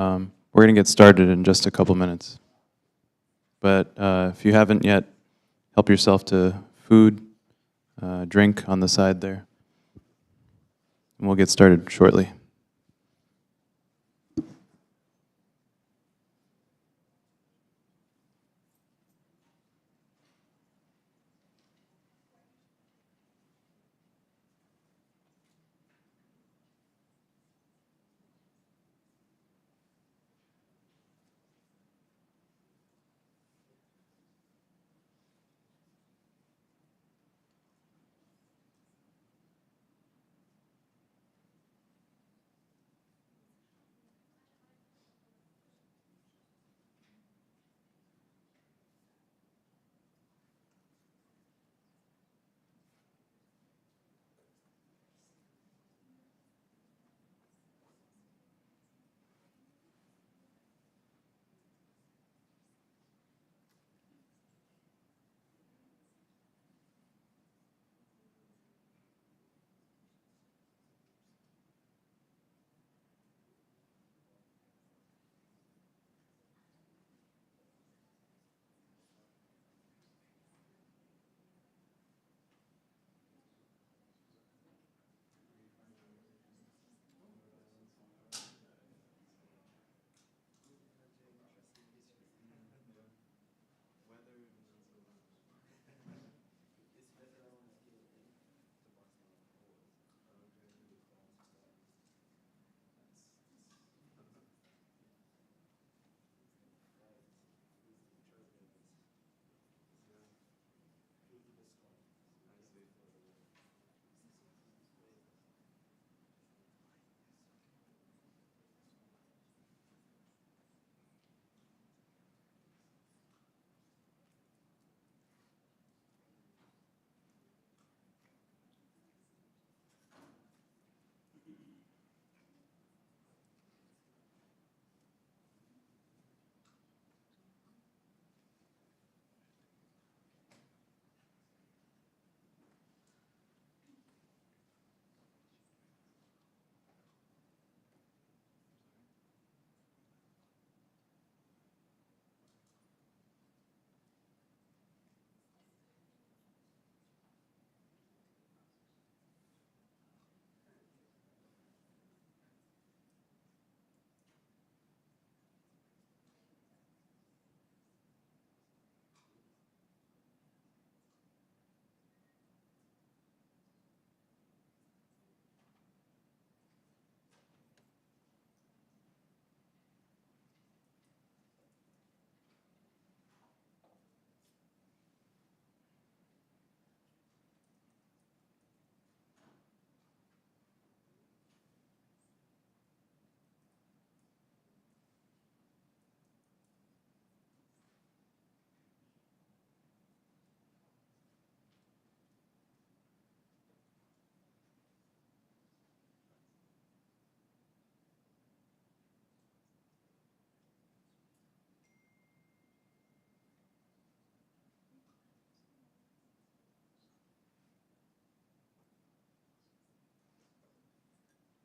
We're going to get started in just a couple minutes. But if you haven't yet, help yourself to food, drink on the side there. And we'll get started shortly.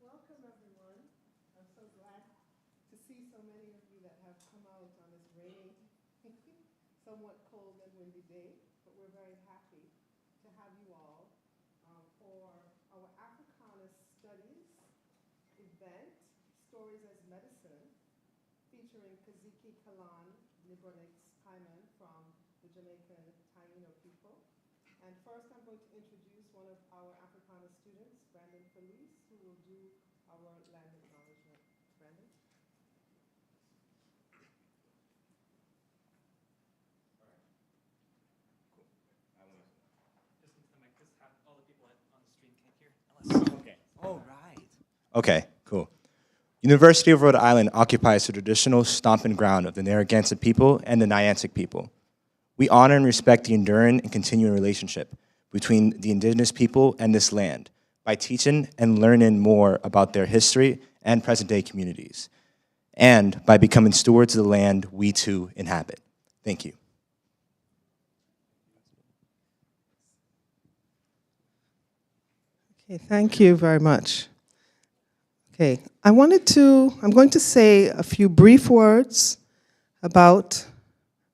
Welcome, everyone. I'm so glad to see so many of you that have come out on this rainy, somewhat cold and windy day, but we're very happy to have you all for our Africana Studies event, Stories as Medicine, featuring Kasike, Kalaan, Nibonrix, from the Jamaican Taino people. And first, I'm going to introduce one of our Africana students, Brandon Felice, who will do our land acknowledgement. Brandon? All right. Cool. I want to. Just into the mic, because all the people on the stream can't hear. Unless. Okay. Oh, right. Okay, cool. University of Rhode Island occupies the traditional stomping ground of the Narragansett people and the Nyantic people. We honor and respect the enduring and continuing relationship between the indigenous people and this land by teaching and learning more about their history and present-day communities, and by becoming stewards of the land we too inhabit. Thank you. Okay, thank you very much. Okay, I'm going to say a few brief words about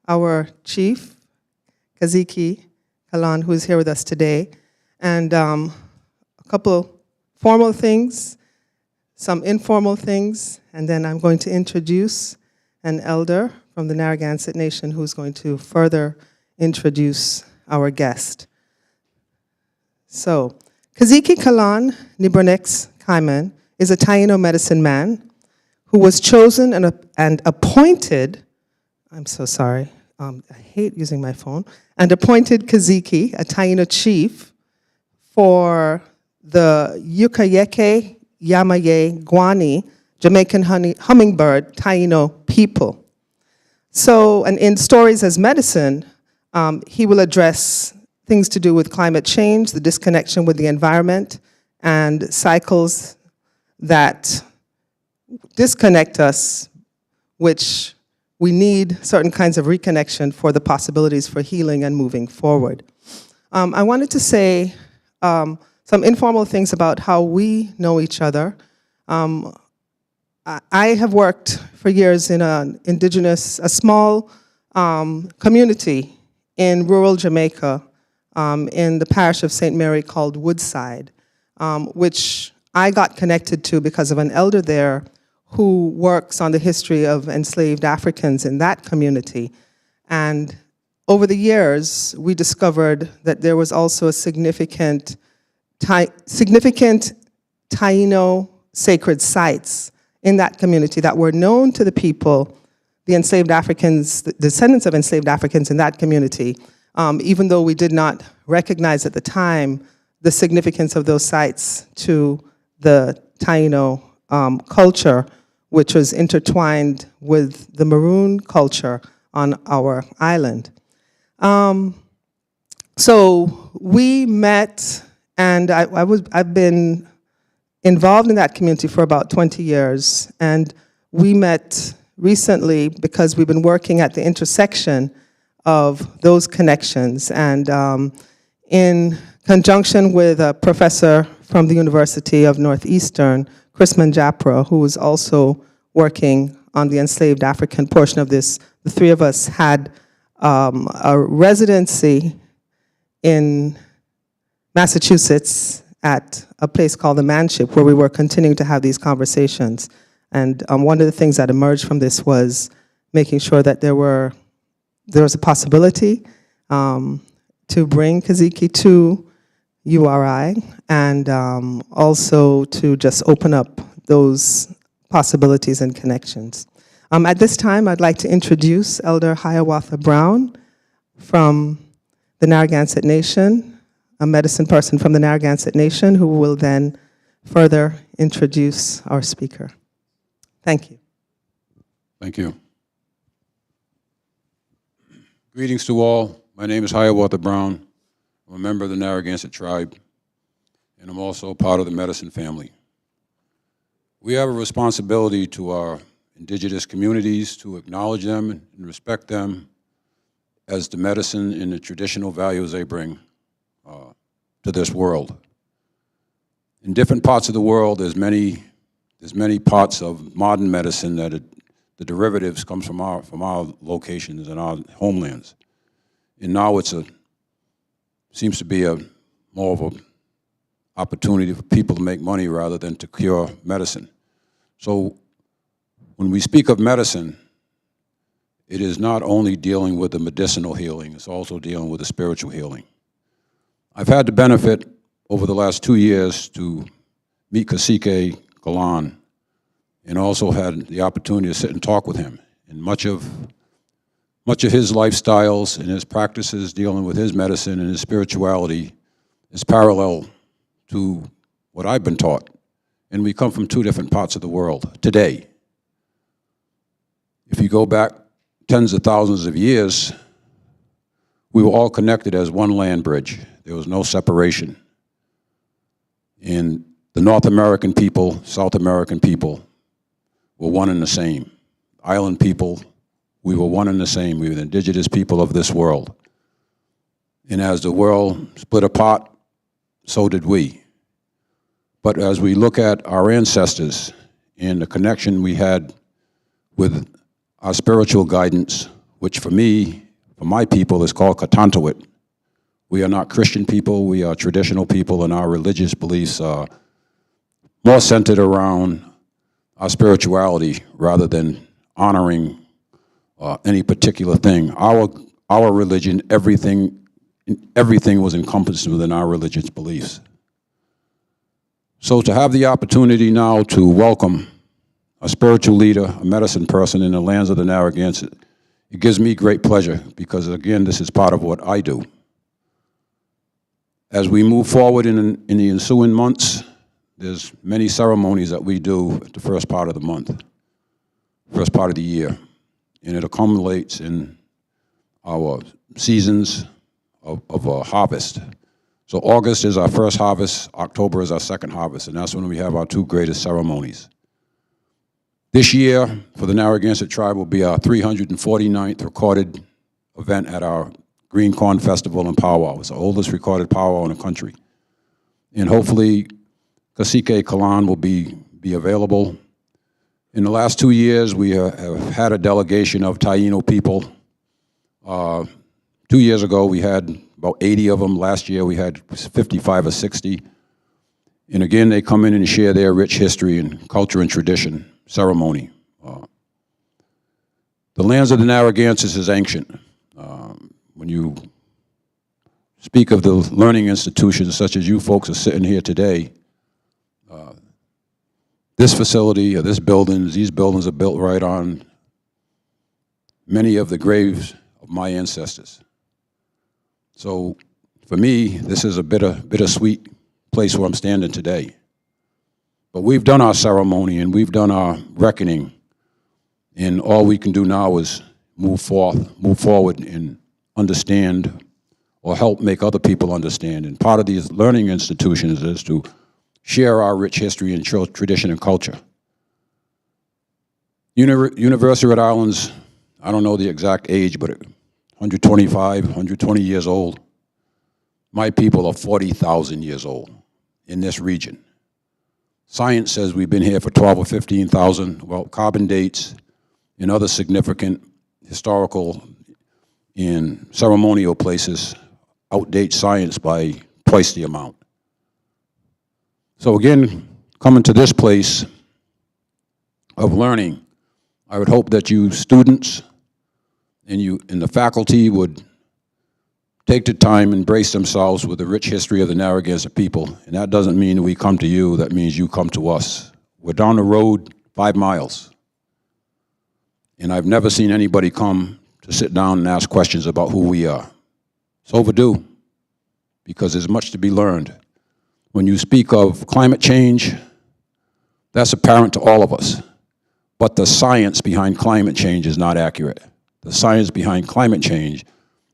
our chief, Kasike, Kalaan, who is here with us today, and a couple formal things, some informal things, and then I'm going to introduce an elder from the Narragansett Nation who's going to further introduce our guest. So, Kasike Kalaan Nibonrix Kaiman is a Taino medicine man who was chosen and appointed, I'm so sorry, I hate using my phone, and appointed Kasike, a Taino chief, for the Yukayeke Yamaye Guani Jamaican hummingbird Taino people. So, and in Stories as Medicine, he will address things to do with climate change, the disconnection with the environment, and cycles that disconnect us, which we need certain kinds of reconnection for the possibilities for healing and moving forward. I wanted to say some informal things about how we know each other. I have worked for years in a small community in rural Jamaica in the parish of St. Mary called Woodside, which I got connected to because of an elder there who works on the history of enslaved Africans in that community. And over the years, we discovered that there was also a significant Taino sacred sites in that community that were known to the people, the enslaved Africans, the descendants of enslaved Africans in that community, even though we did not recognize at the time the significance of those sites to the Taino culture, which was intertwined with the Maroon culture on our island. So we met, and I've been involved in that community for about 20 years, and we met recently because we've been working at the intersection of those connections, and in conjunction with a professor from the University of Northeastern, Chris Manjapra, who was also working on the enslaved African portion of this. The three of us had a residency in Massachusetts at a place called the Manship, where we were continuing to have these conversations. And one of the things that emerged from this was making sure that there was a possibility to bring Kasike to URI, and also to just open up those possibilities and connections. At this time, I'd like to introduce Elder Hiawatha Brown from the Narragansett Nation, a medicine person from the Narragansett Nation, who will then further introduce our speaker. Thank you. Thank you. Greetings to all. My name is Hiawatha Brown. I'm a member of the Narragansett tribe, and I'm also part of the medicine family. We have a responsibility to our indigenous communities to acknowledge them and respect them as the medicine and the traditional values they bring to this world. In different parts of the world, there's many parts of modern medicine that the derivatives comes from our locations and our homelands. And now seems to be more of an opportunity for people to make money rather than to cure medicine. So when we speak of medicine, it is not only dealing with the medicinal healing, it's also dealing with the spiritual healing. I've had the benefit over the last 2 years to meet Kasike Kalaan, and also had the opportunity to sit and talk with him. And much of his lifestyles and his practices dealing with his medicine and his spirituality is parallel to what I've been taught. And we come from two different parts of the world today. If you go back tens of thousands of years, we were all connected as one land bridge. There was no separation. And the North American people, South American people were one and the same. Island people, we were one and the same. We were the indigenous people of this world. And as the world split apart, so did we. But as we look at our ancestors and the connection we had with our spiritual guidance, which for me, for my people, is called Katantawit. We are not Christian people, we are traditional people, and our religious beliefs are more centered around our spirituality rather than honoring any particular thing. Our religion, everything was encompassed within our religious beliefs. So to have the opportunity now to welcome a spiritual leader, a medicine person in the lands of the Narragansett, it gives me great pleasure because, again, this is part of what I do. As we move forward in the ensuing months, there's many ceremonies that we do at the first part of the month, first part of the year, and it accumulates in our seasons of harvest. So August is our first harvest, October is our second harvest, and that's when we have our two greatest ceremonies. This year, for the Narragansett tribe, will be our 349th recorded event at our Green Corn Festival and Powwow. It's the oldest recorded powwow in the country. And hopefully, Kasike, Kalaan will be available. In the last 2 years, we have had a delegation of Taino people. 2 years ago, we had about 80 of them. Last year, we had 55 or 60. And again, they come in and share their rich history and culture and tradition, ceremony. The lands of the Narragansett is ancient. When you speak of the learning institutions such as you folks are sitting here today, this facility or these buildings are built right on many of the graves of my ancestors. So for me, this is a bittersweet place where I'm standing today. But we've done our ceremony and we've done our reckoning, and all we can do now is move forward and understand or help make other people understand. And part of these learning institutions is to share our rich history and tradition and culture. University of Rhode Island's, I don't know the exact age, but 125, 120 years old. My people are 40,000 years old in this region. Science says we've been here for 12 or 15,000. Well, carbon dates and other significant historical and ceremonial places outdate science by twice the amount. So again, coming to this place of learning, I would hope that you students and the faculty would take the time, embrace themselves with the rich history of the Narragansett people. And that doesn't mean we come to you, that means you come to us. We're down the road 5 miles. And I've never seen anybody come to sit down and ask questions about who we are. It's overdue, because there's much to be learned. When you speak of climate change, that's apparent to all of us. But the science behind climate change is not accurate. The science behind climate change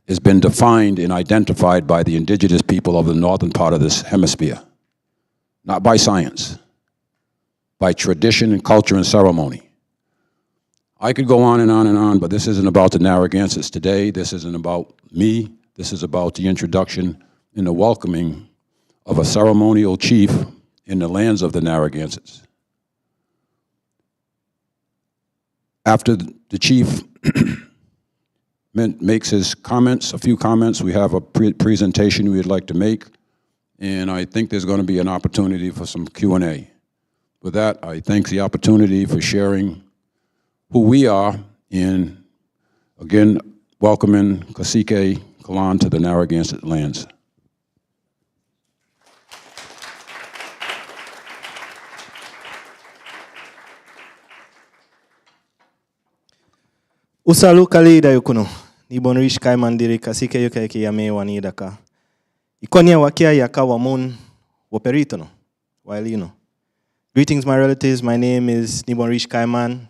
has been defined and identified by the indigenous people of the northern part of this hemisphere. Not by science, by tradition and culture and ceremony. I could go on and on and on, but this isn't about the Narragansetts today. This isn't about me. This is about the introduction and the welcoming of a ceremonial chief in the lands of the Narragansetts. After the chief makes his comments, a few comments, we have a presentation we'd like to make, and I think there's going to be an opportunity for some Q&A. With that, I thank the opportunity for sharing who we are, and again, welcoming Kasike, Kalaan to the Narragansett lands. Usalu kalida yukuno. Nibonrix kaimandiri kasike yukaiki yame wanidaka. Ikonia wakia yaka wamun waperitono. Wailino. Greetings, my relatives. My name is Nibonrix Kaiman.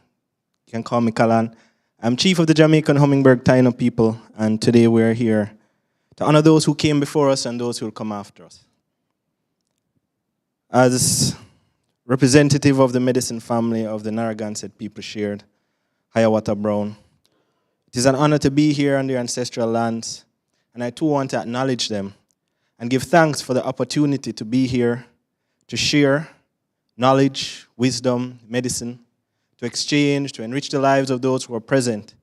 You can call me Kalaan. I'm chief of the Jamaican Hummingbird Taino people, and today we're here to honor those who came before us and those who will come after us. As representative of the medicine family of the Narragansett people shared, Hiawatha Brown, it is an honor to be here on their ancestral lands, and I too want to acknowledge them and give thanks for the opportunity to be here, to share knowledge, wisdom, medicine, to exchange, to enrich the lives of those who are present,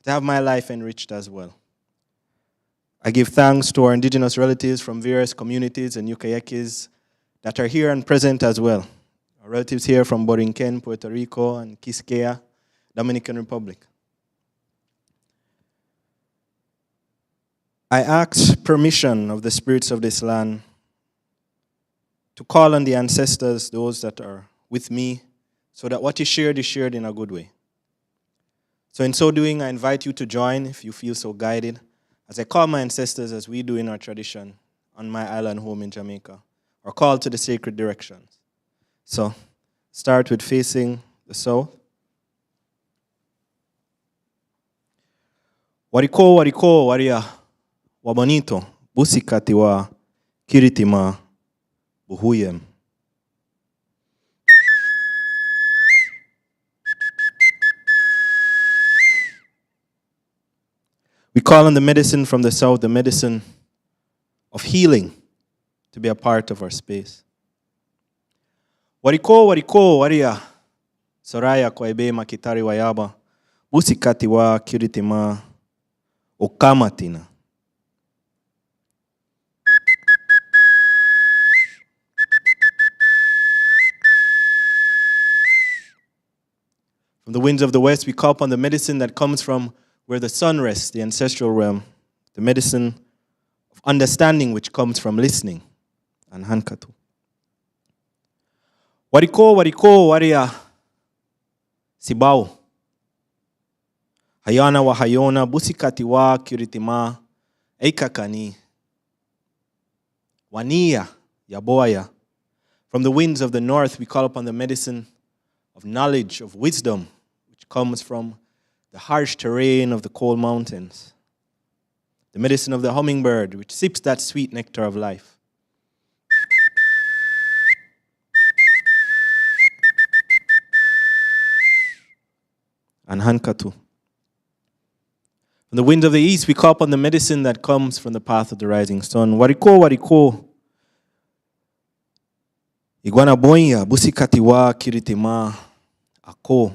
to have my life enriched as well. I give thanks to our indigenous relatives from various communities and Yukayekis that are here and present as well. Our relatives here from Borinquen, Puerto Rico, and Kasike, Dominican Republic. I ask permission of the spirits of this land to call on the ancestors, those that are with me, so that what is shared in a good way. So in so doing, I invite you to join, if you feel so guided, as I call my ancestors, as we do in our tradition, on my island home in Jamaica, or call to the sacred directions. So start with facing the south. Wariko, wariko, waria, wabonito, busikati wa kiritima, buhuyem. We call on the medicine from the south, the medicine of healing, to be a part of our space. Wariko, wariko, waria, soraya kwa ebe makitari wayaba, busikati wa kiritima, okamatina. From the winds of the west, we call upon the medicine that comes from where the sun rests, the ancestral realm, the medicine of understanding which comes from listening, and hankatu. Wariko, wariko, waria, sibao. Hayana wa hayona, busikati wa kiritima, eikakani. Wania, yaboya. From the winds of the north, we call upon the medicine of knowledge, of wisdom, which comes from the harsh terrain of the cold mountains. The medicine of the hummingbird, which sips that sweet nectar of life. And hankatu. From the winds of the east, we call upon the medicine that comes from the path of the rising sun. Wariko, wariko. Iguana bonya, busikati wa kiritima, ako,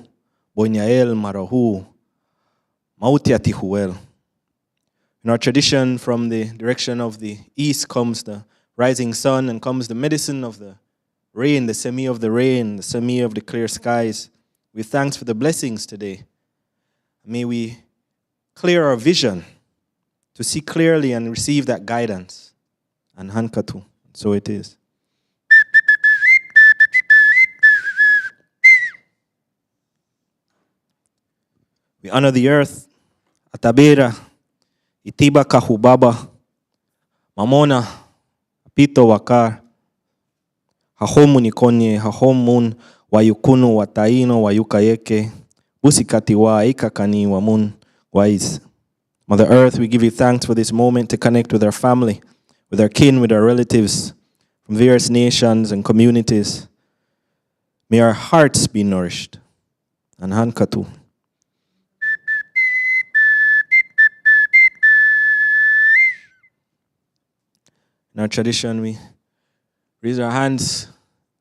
bonyael marahu, mauti atihuel. In our tradition, from the direction of the east comes the rising sun and comes the medicine of the rain, the semi of the rain, the semi of the clear skies. We thanks for the blessings today. May we clear our vision to see clearly and receive that guidance. And hankatu, so it is. We honor the earth, atabera, itiba kahubaba, mamona, apito wakar, hahomu nikonye, hahomun, wayukunu, wa Taino, wa Yukayeke, busikati wa ikakani, wa mun, wais. Mother Earth, we give you thanks for this moment to connect with our family, with our kin, with our relatives from various nations and communities. May our hearts be nourished. And hankatu. In our tradition, we raise our hands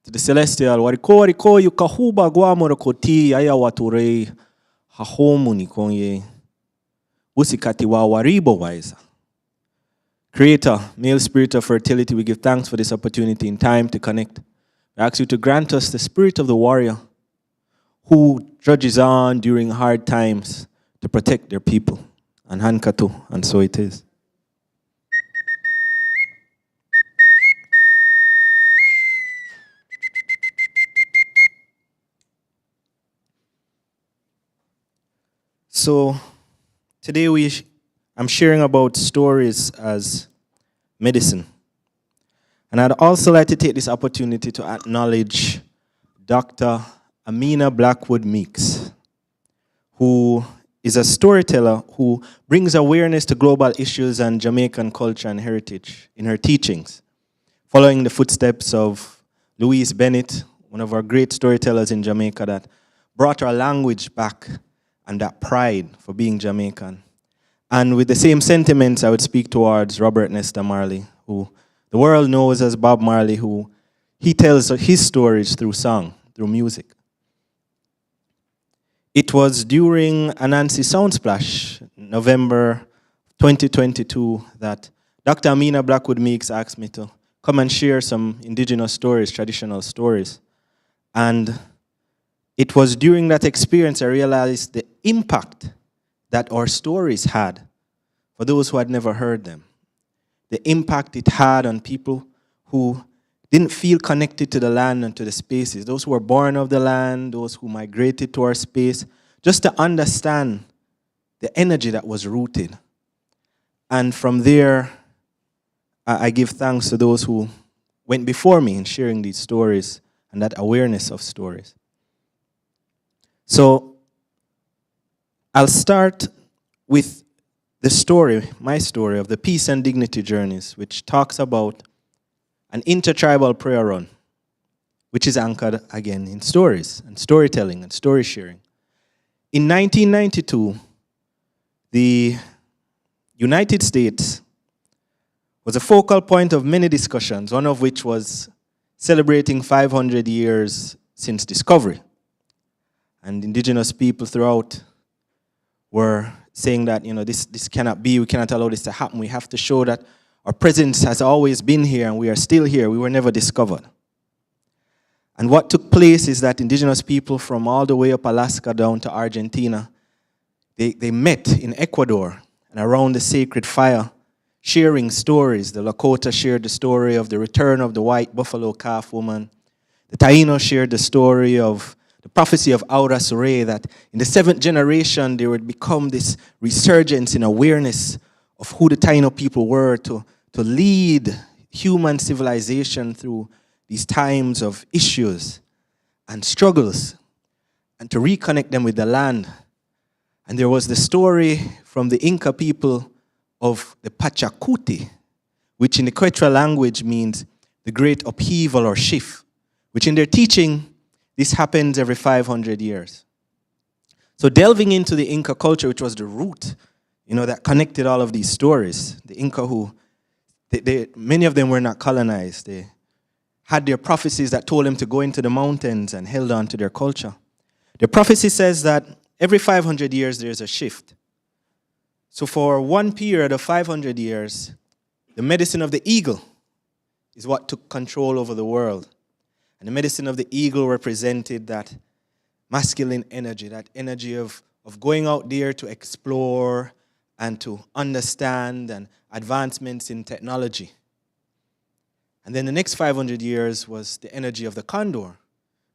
to the celestial. Wariko, wariko, yukahuba guamorokoti, aya waturei, hahomu nikonye, usikati wa waribo waisa. Creator, male spirit of fertility, we give thanks for this opportunity in time to connect. We ask you to grant us the spirit of the warrior who trudges on during hard times to protect their people. And hankatu, and so it is. So today I'm sharing about stories as medicine. And I'd also like to take this opportunity to acknowledge Dr. Amina Blackwood Meeks, who is a storyteller who brings awareness to global issues and Jamaican culture and heritage in her teachings, following the footsteps of Louise Bennett, one of our great storytellers in Jamaica that brought our language back and that pride for being Jamaican. And with the same sentiments, I would speak towards Robert Nesta Marley, who the world knows as Bob Marley, who he tells his stories through song, through music. It was during Anansi Soundsplash, November 2022, that Dr. Amina Blackwood Meeks asked me to come and share some indigenous stories, traditional stories. And it was during that experience I realized the impact that our stories had for those who had never heard them. The impact it had on people who didn't feel connected to the land and to the spaces, those who were born of the land, those who migrated to our space, just to understand the energy that was rooted. And from there, I give thanks to those who went before me in sharing these stories and that awareness of stories. So I'll start with the story, my story of the Peace and Dignity Journeys, which talks about an intertribal prayer run, which is anchored again in stories and storytelling and story sharing. In 1992, the United States was a focal point of many discussions, one of which was celebrating 500 years since discovery. And indigenous people throughout were saying that, this cannot be, we cannot allow this to happen. We have to show that our presence has always been here and we are still here. We were never discovered. And what took place is that indigenous people from all the way up Alaska down to Argentina, they met in Ecuador and around the sacred fire, sharing stories. The Lakota shared the story of the return of the white buffalo calf woman. The Taino shared the story of the prophecy of Aura Sure, that in the 7th generation there would become this resurgence in awareness of who the Taino people were to lead human civilization through these times of issues and struggles and to reconnect them with the land. And there was the story from the Inca people of the Pachacuti, which in the Quechua language means the great upheaval or shift, which in their teaching, this happens every 500 years. So delving into the Inca culture, which was the root, that connected all of these stories, the Inca who, many of them were not colonized. They had their prophecies that told them to go into the mountains and held on to their culture. The prophecy says that every 500 years there's a shift. So for one period of 500 years, the medicine of the eagle is what took control over the world. And the medicine of the eagle represented that masculine energy, that energy of going out there to explore and to understand and advancements in technology. And then the next 500 years was the energy of the condor,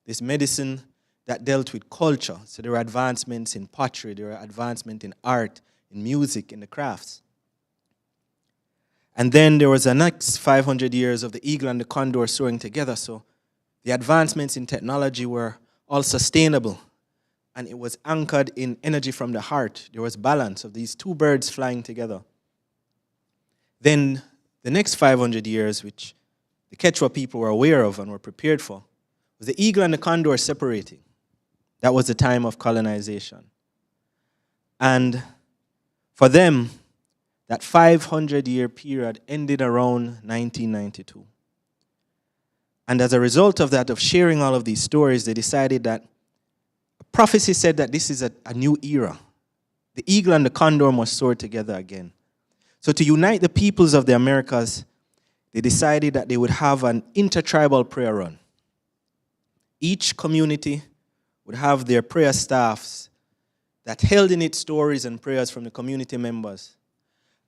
this medicine that dealt with culture. So there were advancements in pottery, there were advancements in art, in music, in the crafts. And then there was the next 500 years of the eagle and the condor soaring together. So the advancements in technology were all sustainable, and it was anchored in energy from the heart. There was balance of these two birds flying together. Then the next 500 years, which the Quechua people were aware of and were prepared for, was the eagle and the condor separating. That was the time of colonization. And for them, that 500-year period ended around 1992. And as a result of that, of sharing all of these stories, they decided that prophecy said that this is a new era. The eagle and the condor must soar together again. So to unite the peoples of the Americas, they decided that they would have an intertribal prayer run. Each community would have their prayer staffs that held in it stories and prayers from the community members.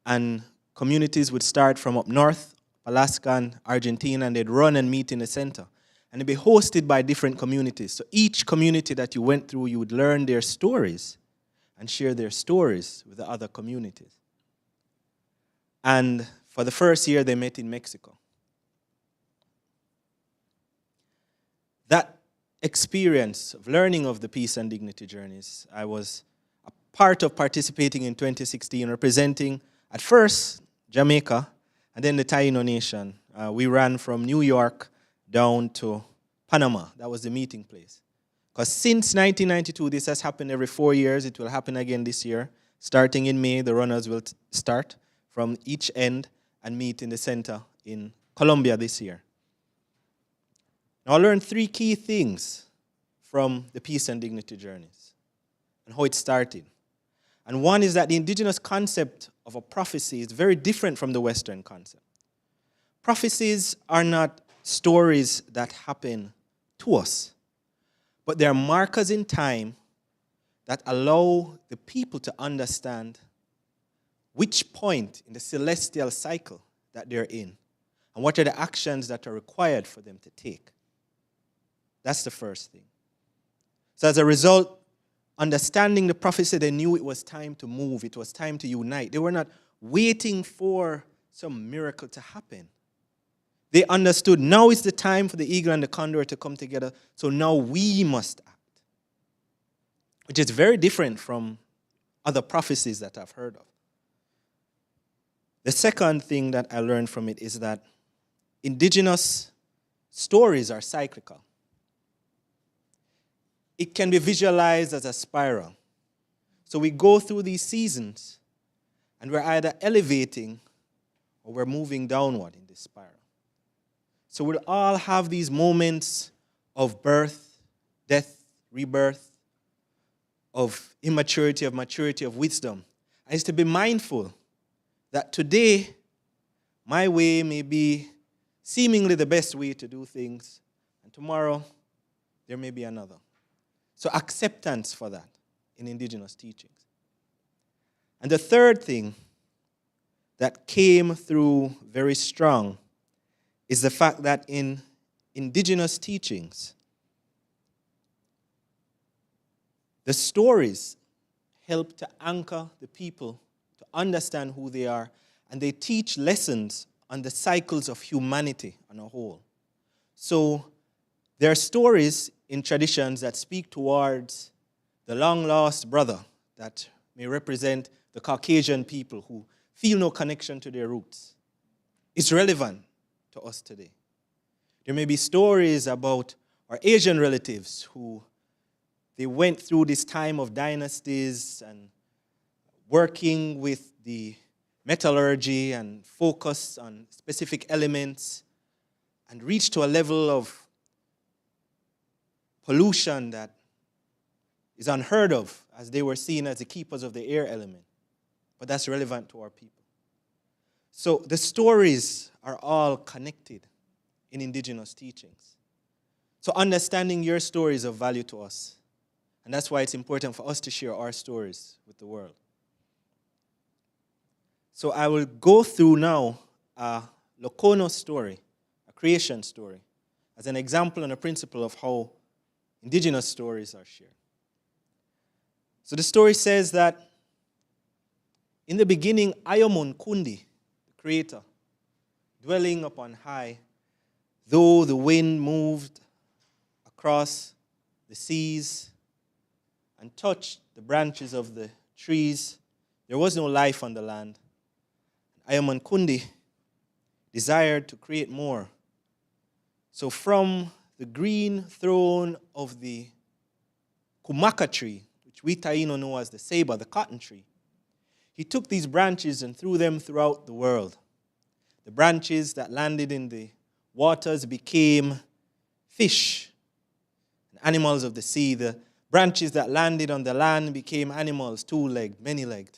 And communities would start from up north, Alaska and Argentina, and they'd run and meet in the center. And they'd be hosted by different communities. So each community that you went through, you would learn their stories and share their stories with the other communities. And for the first year, they met in Mexico. That experience of learning of the Peace and Dignity Journeys, I was a part of participating in 2016, representing at first Jamaica and then the Taino nation. We ran from New York down to Panama. That was the meeting place. Because since 1992, this has happened every 4 years. It will happen again this year. Starting in May, the runners will start from each end and meet in the center in Colombia this year. Now I learned 3 key things from the Peace and Dignity Journeys and how it started. And one is that the indigenous concept of a prophecy is very different from the Western concept. Prophecies are not stories that happen to us, but they are markers in time that allow the people to understand which point in the celestial cycle that they're in and what are the actions that are required for them to take. That's the first thing. So as a result, understanding the prophecy, they knew it was time to move, it was time to unite. They were not waiting for some miracle to happen. They understood now is the time for the eagle and the condor to come together, so now we must act. Which is very different from other prophecies that I've heard of. The second thing that I learned from it is that indigenous stories are cyclical. It can be visualized as a spiral. So we go through these seasons, and we're either elevating or we're moving downward in this spiral. So we'll all have these moments of birth, death, rebirth, of immaturity, of maturity, of wisdom. And it's to be mindful that today, my way may be seemingly the best way to do things, and tomorrow, there may be another. So acceptance for that in indigenous teachings. And the third thing that came through very strong is the fact that in indigenous teachings, the stories help to anchor the people to understand who they are, and they teach lessons on the cycles of humanity on a whole. So there are stories in traditions that speak towards the long-lost brother that may represent the Caucasian people who feel no connection to their roots. It's relevant to us today. There may be stories about our Asian relatives who they went through this time of dynasties and working with the metallurgy and focus on specific elements and reached to a level of pollution that is unheard of as they were seen as the keepers of the air element. But that's relevant to our people. So the stories are all connected in indigenous teachings. So understanding your story is of value to us. And that's why it's important for us to share our stories with the world. So I will go through now a Lokono story, a creation story, as an example and a principle of how indigenous stories are shared. So the story says that in the beginning, Ayomon Kundi, the creator, dwelling upon high, though the wind moved across the seas and touched the branches of the trees, there was no life on the land. Ayomon Kundi desired to create more. So from the green throne of the kumaka tree, which we Taino know as the ceiba, the cotton tree, he took these branches and threw them throughout the world. The branches that landed in the waters became fish and animals of the sea. The branches that landed on the land became animals, 2-legged, many-legged.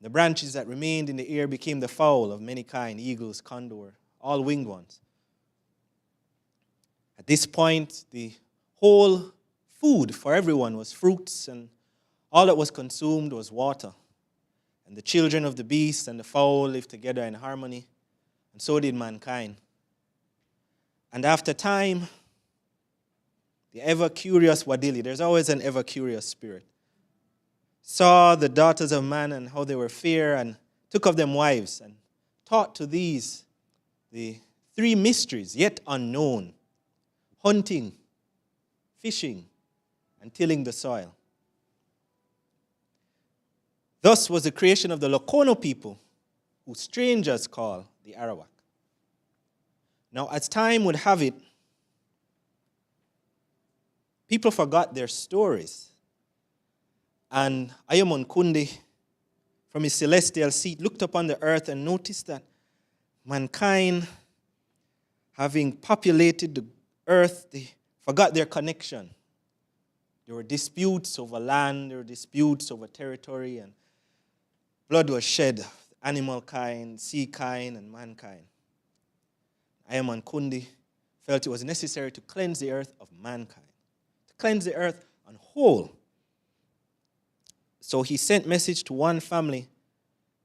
The branches that remained in the air became the fowl of many kinds, eagles, condor, all winged ones. At this point, the whole food for everyone was fruits, and all that was consumed was water. And the children of the beast and the fowl lived together in harmony, and so did mankind. And after time, the ever-curious Wadili, there's always an ever-curious spirit, saw the daughters of man and how they were fair, and took of them wives, and taught to these the 3 mysteries yet unknown: hunting, fishing, and tilling the soil. Thus was the creation of the Lokono people, who strangers call the Arawak. Now, as time would have it, people forgot their stories. And Ayomon Kundi, from his celestial seat, looked upon the earth and noticed that mankind, having populated the earth, they forgot their connection. There were disputes over land, there were disputes over territory, and blood was shed of animal kind, sea kind, and mankind. Ayaman Kundi felt it was necessary to cleanse the earth of mankind, to cleanse the earth on whole. So he sent message to one family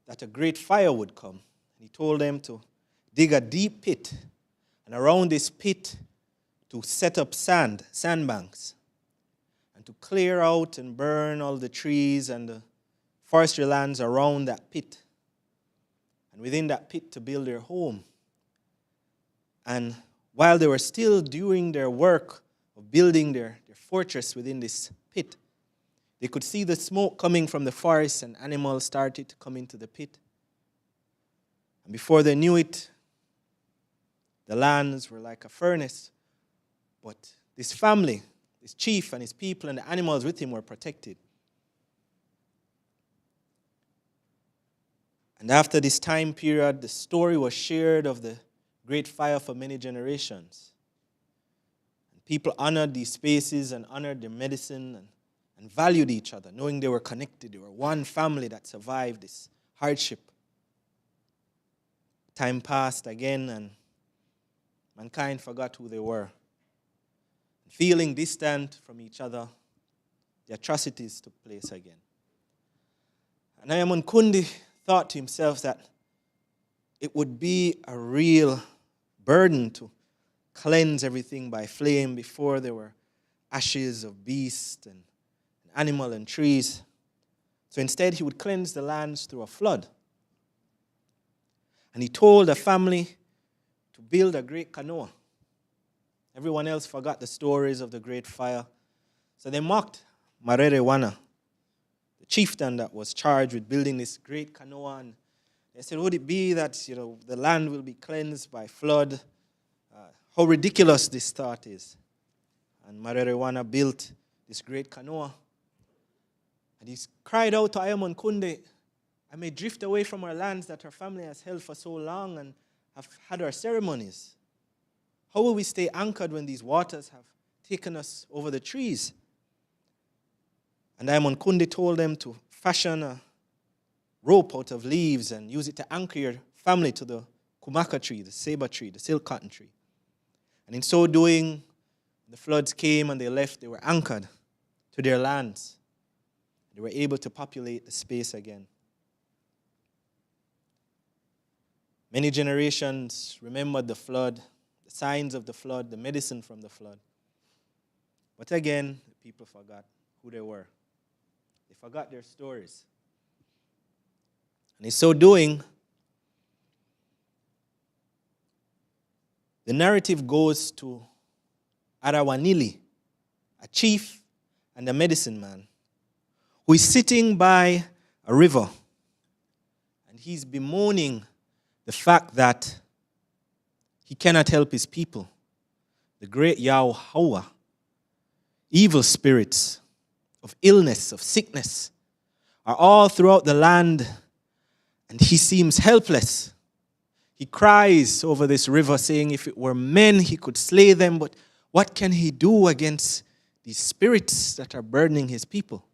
that a great fire would come. He told them to dig a deep pit, and around this pit to set up sandbanks, and to clear out and burn all the trees and the forestry lands around that pit. And within that pit to build their home. And while they were still doing their work of building their fortress within this pit, they could see the smoke coming from the forest, and animals started to come into the pit. And before they knew it, the lands were like a furnace. But this family, this chief and his people and the animals with him were protected. And after this time period, the story was shared of the great fire for many generations. And people honored these spaces and honored their medicine and valued each other, knowing they were connected. They were one family that survived this hardship. Time passed again, and mankind forgot who they were. Feeling distant from each other, the atrocities took place again. And Ayaman Kundi thought to himself that it would be a real burden to cleanse everything by flame before there were ashes of beast and animal and trees. So instead, he would cleanse the lands through a flood. And he told the family to build a great canoe. Everyone else forgot the stories of the great fire. So they mocked Marerewana, the chieftain that was charged with building this great canoe. And they said, would it be that the land will be cleansed by flood? How ridiculous this thought is. And Marerewana built this great canoe. And he cried out to Ayaman Kunde, I may drift away from our lands that our family has held for so long and have had our ceremonies. How will we stay anchored when these waters have taken us over the trees? And Ayaman Kunde told them to fashion a rope out of leaves and use it to anchor your family to the kumaka tree, the saber tree, the silk cotton tree. And in so doing, the floods came and they left. They were anchored to their lands. They were able to populate the space again. Many generations remembered the flood, the signs of the flood, the medicine from the flood. But again, the people forgot who they were. They forgot their stories. And in so doing, the narrative goes to Arawanili, a chief and a medicine man, who is sitting by a river, and he's bemoaning the fact that he cannot help his people. The great Yahweh, evil spirits of illness, of sickness, are all throughout the land, and he seems helpless. He cries over this river, saying if it were men, he could slay them, but what can he do against these spirits that are burdening his people?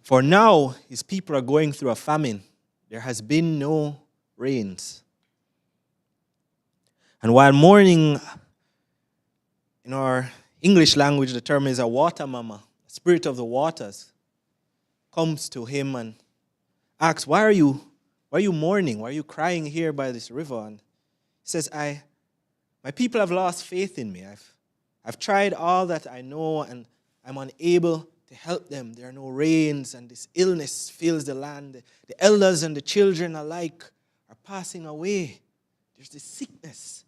For now, his people are going through a famine. There has been no rains. And while mourning, in our English language, the term is a water mama, spirit of the waters, comes to him and asks, why are you mourning? Why are you crying here by this river? And he says, my people have lost faith in me. I've tried all that I know, and I'm unable to help them. There are no rains, and this illness fills the land. The elders and the children alike are passing away. There's this sickness,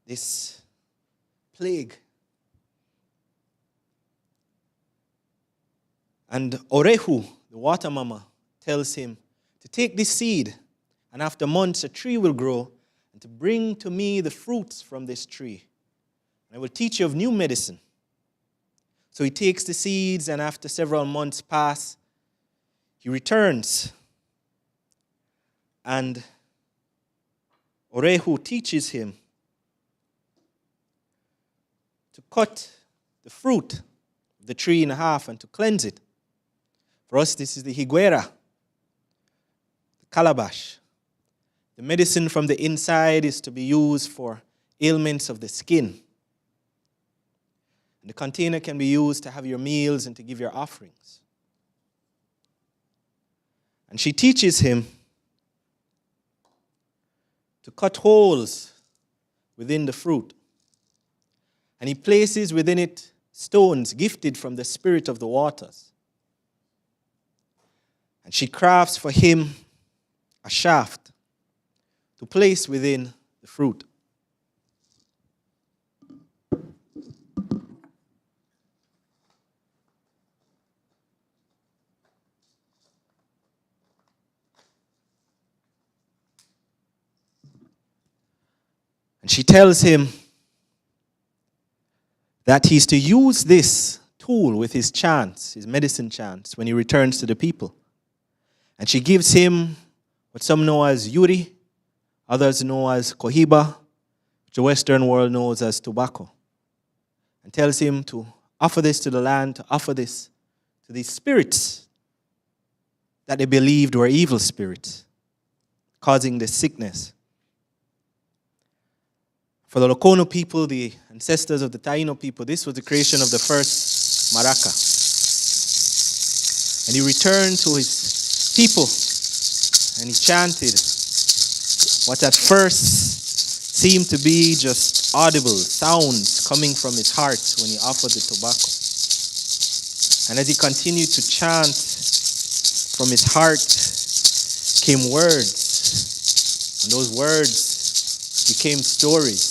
this plague. And Orehu, the water mama, tells him to take this seed, and after months a tree will grow, and to bring to me the fruits from this tree. And I will teach you of new medicine. So he takes the seeds, and after several months pass, he returns. And Orehu teaches him to cut the fruit of the tree in half and to cleanse it. For us, this is the higuera, the calabash. The medicine from the inside is to be used for ailments of the skin. And the container can be used to have your meals and to give your offerings. And she teaches him to cut holes within the fruit. And he places within it stones gifted from the spirit of the waters. And she crafts for him a shaft to place within the fruit. And she tells him that he's to use this tool with his chants, his medicine chants, when he returns to the people. And she gives him what some know as yuri, others know as cohiba, which the Western world knows as tobacco. And tells him to offer this to the land, to offer this to these spirits that they believed were evil spirits, causing this sickness. For the Lokono people, the ancestors of the Taino people, this was the creation of the first maraca. And he returned to his people and he chanted what at first seemed to be just audible sounds coming from his heart when he offered the tobacco. And as he continued to chant, from his heart came words. And those words became stories.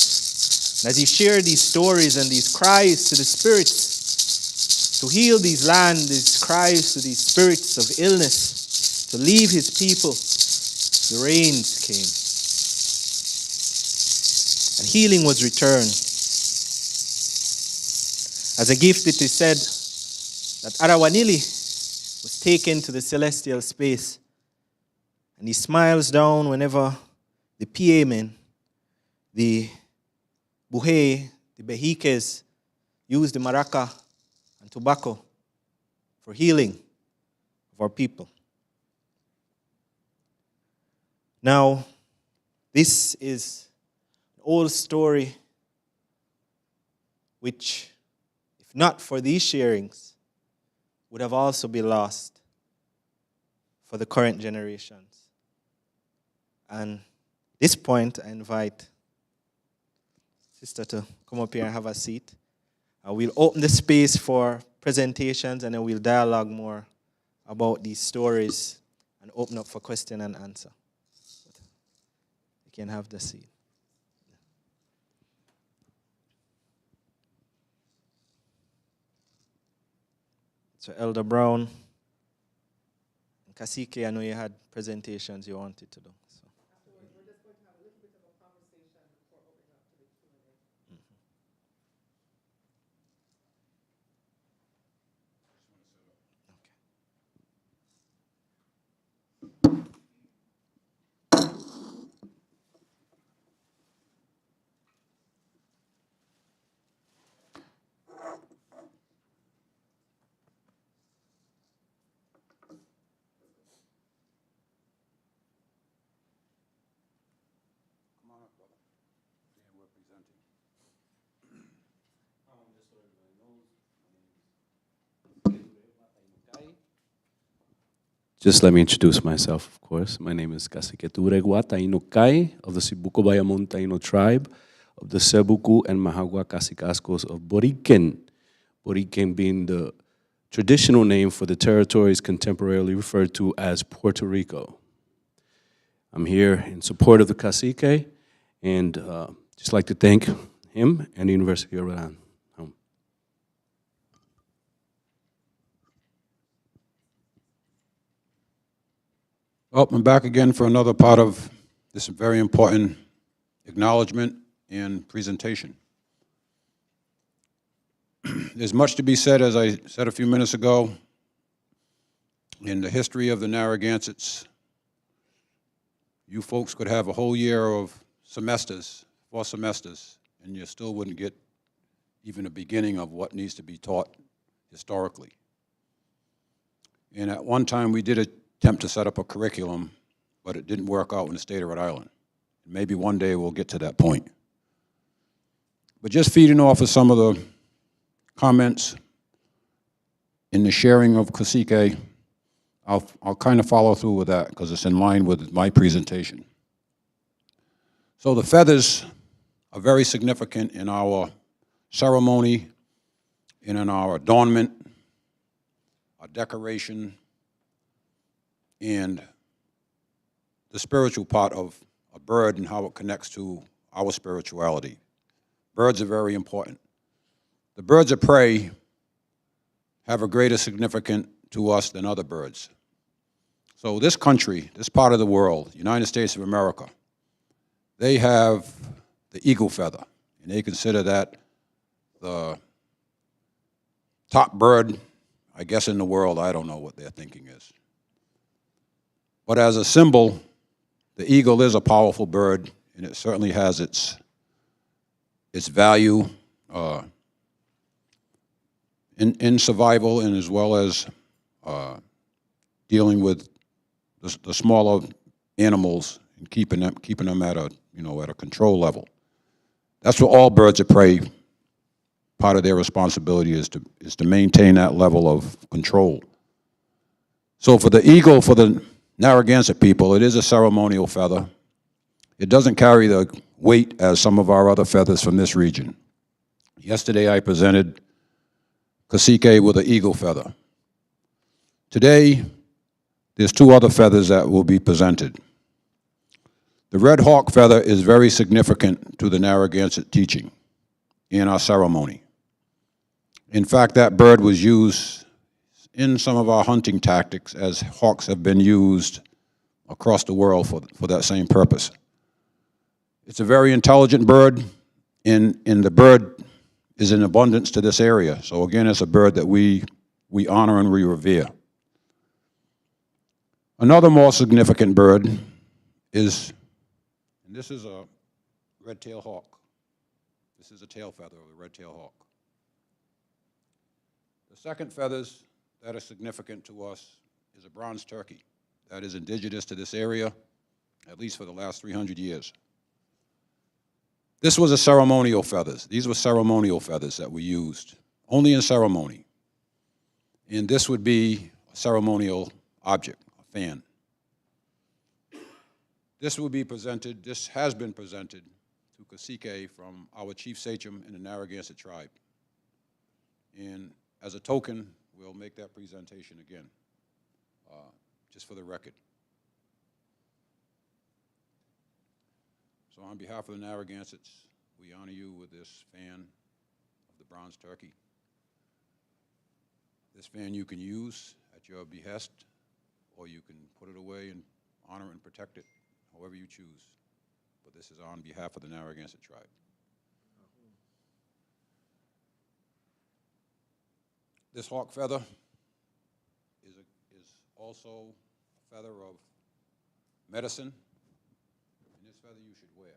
And as he shared these stories and these cries to the spirits to heal these lands, these cries to these spirits of illness, to leave his people, the rains came. And healing was returned. As a gift, it is said that Arawanili was taken to the celestial space. And he smiles down whenever the PA men, the Buhe, the Behikes, use the maraca and tobacco for healing of our people. Now, this is an old story which, if not for these sharings, would have also been lost for the current generations. And at this point, I invite Sister to come up here and have a seat. We'll open the space for presentations and then we'll dialogue more about these stories and open up for question and answer. You can have the seat. So Elder Brown and Kasike, I know you had presentations you wanted to do. So. We're just going to have a little bit of a conversation before opening up to the Q&A. Just let me introduce myself, of course. My name is Kasike Taino Kai of the Sibuko Bayamon Taino tribe of the Sebuku and Mahagua Kasikascos of Boriken. Boriken being the traditional name for the territories contemporarily referred to as Puerto Rico. I'm here in support of the Kasike and just like to thank him and the University of Rhode Island. Well, I'm back again for another part of this very important acknowledgement and presentation. There's much to be said, as I said a few minutes ago, in the history of the Narragansetts. You folks could have a whole year of semesters, 4 semesters, and you still wouldn't get even the beginning of what needs to be taught historically. And at one time, we did attempt to set up a curriculum, but it didn't work out in the state of Rhode Island. Maybe one day we'll get to that point. But just feeding off of some of the comments in the sharing of Kasike, I'll kind of follow through with that because it's in line with my presentation. So the feathers are very significant in our ceremony and in our adornment, our decoration, and the spiritual part of a bird and how it connects to our spirituality. Birds are very important. The birds of prey have a greater significance to us than other birds. So this country, this part of the world, United States of America, they have the eagle feather, and they consider that the top bird, I guess, in the world. I don't know what their thinking is. But as a symbol, the eagle is a powerful bird, and it certainly has its value in survival and as well as dealing with the smaller animals and keeping them at a control level. That's what all birds of prey, part of their responsibility is to maintain that level of control. So for the eagle, for the Narragansett people, it is a ceremonial feather. It doesn't carry the weight as some of our other feathers from this region. Yesterday I presented Kasike with an eagle feather. Today, there's two other feathers that will be presented. The red hawk feather is very significant to the Narragansett teaching in our ceremony. In fact, that bird was used in some of our hunting tactics as hawks have been used across the world for that same purpose. It's a very intelligent bird, and the bird is in abundance to this area. So again, it's a bird that we honor and we revere. Another more significant bird is, and this is a red-tailed hawk. This is a tail feather of a red-tailed hawk. The second feathers that are significant to us is a bronze turkey. That is indigenous to this area, at least for the last 300 years. This was a ceremonial feathers. These were ceremonial feathers that we used, only in ceremony. And this would be a ceremonial object, a fan. This will be presented, this has been presented to Kasike from our chief sachem in the Narragansett tribe. And as a token, we'll make that presentation again, just for the record. So on behalf of the Narragansetts, we honor you with this fan of the bronze turkey. This fan you can use at your behest, or you can put it away and honor and protect it, however you choose. But this is on behalf of the Narragansett tribe. This hawk feather is also a feather of medicine, and this feather you should wear.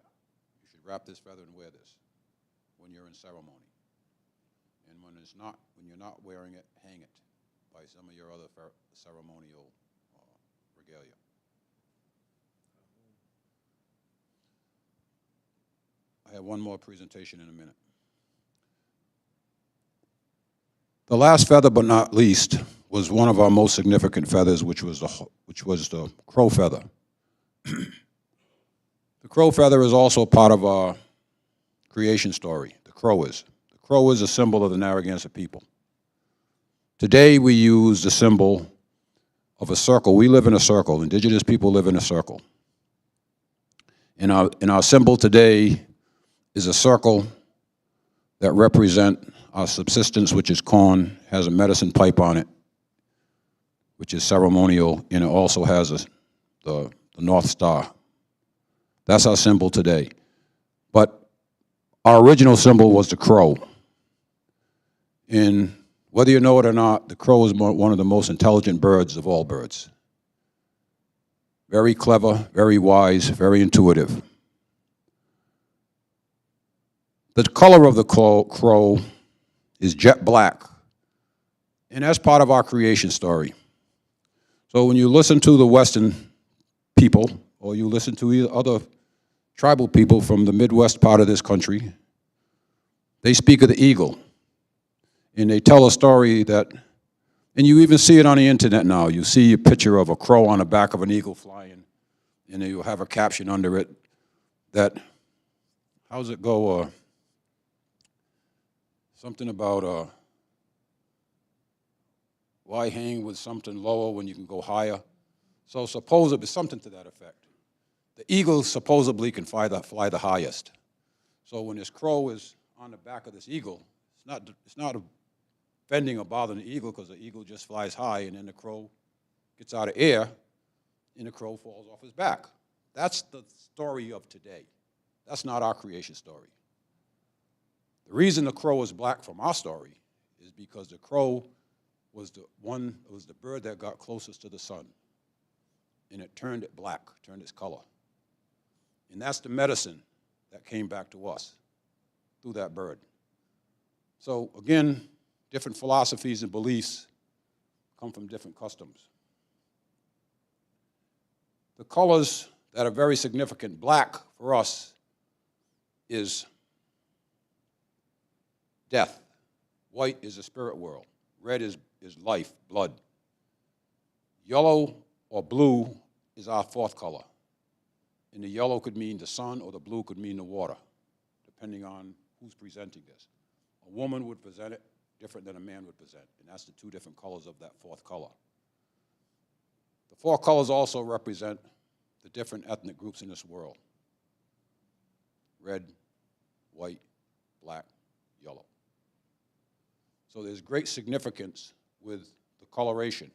You should wrap this feather and wear this when you're in ceremony. And when you're not wearing it, hang it by some of your other ceremonial regalia. I have one more presentation in a minute. The last feather, but not least, was one of our most significant feathers, which was the crow feather. The crow feather is also part of our creation story. The crow is. The crow is a symbol of the Narragansett people. Today we use the symbol of a circle. We live in a circle. Indigenous people live in a circle. And our symbol today is a circle that represent our subsistence, which is corn, has a medicine pipe on it, which is ceremonial, and it also has the North Star. That's our symbol today. But our original symbol was the crow. And whether you know it or not, the crow is one of the most intelligent birds of all birds. Very clever, very wise, very intuitive. The color of the crow is jet black. And that's part of our creation story. So when you listen to the Western people, or you listen to either other tribal people from the Midwest part of this country, they speak of the eagle. And they tell a story that, and you even see it on the internet now. You see a picture of a crow on the back of an eagle flying, and you have a caption under it that, how's it go? Something about why hang with something lower when you can go higher? So supposedly, something to that effect. The eagle supposedly can fly the highest. So when this crow is on the back of this eagle, it's not offending or bothering the eagle, because the eagle just flies high, and then the crow gets out of air, and the crow falls off his back. That's the story of today. That's not our creation story. The reason the crow is black from our story is because the crow was the bird that got closest to the sun, and it turned it black, turned its color. And that's the medicine that came back to us through that bird. So again, different philosophies and beliefs come from different customs. The colors that are very significant, black for us is death. White is the spirit world. Red is life, blood. Yellow or blue is our fourth color. And the yellow could mean the sun, or the blue could mean the water, depending on who's presenting this. A woman would present it different than a man would present, and that's the two different colors of that fourth color. The four colors also represent the different ethnic groups in this world: red, white, black, yellow. So there's great significance with the coloration.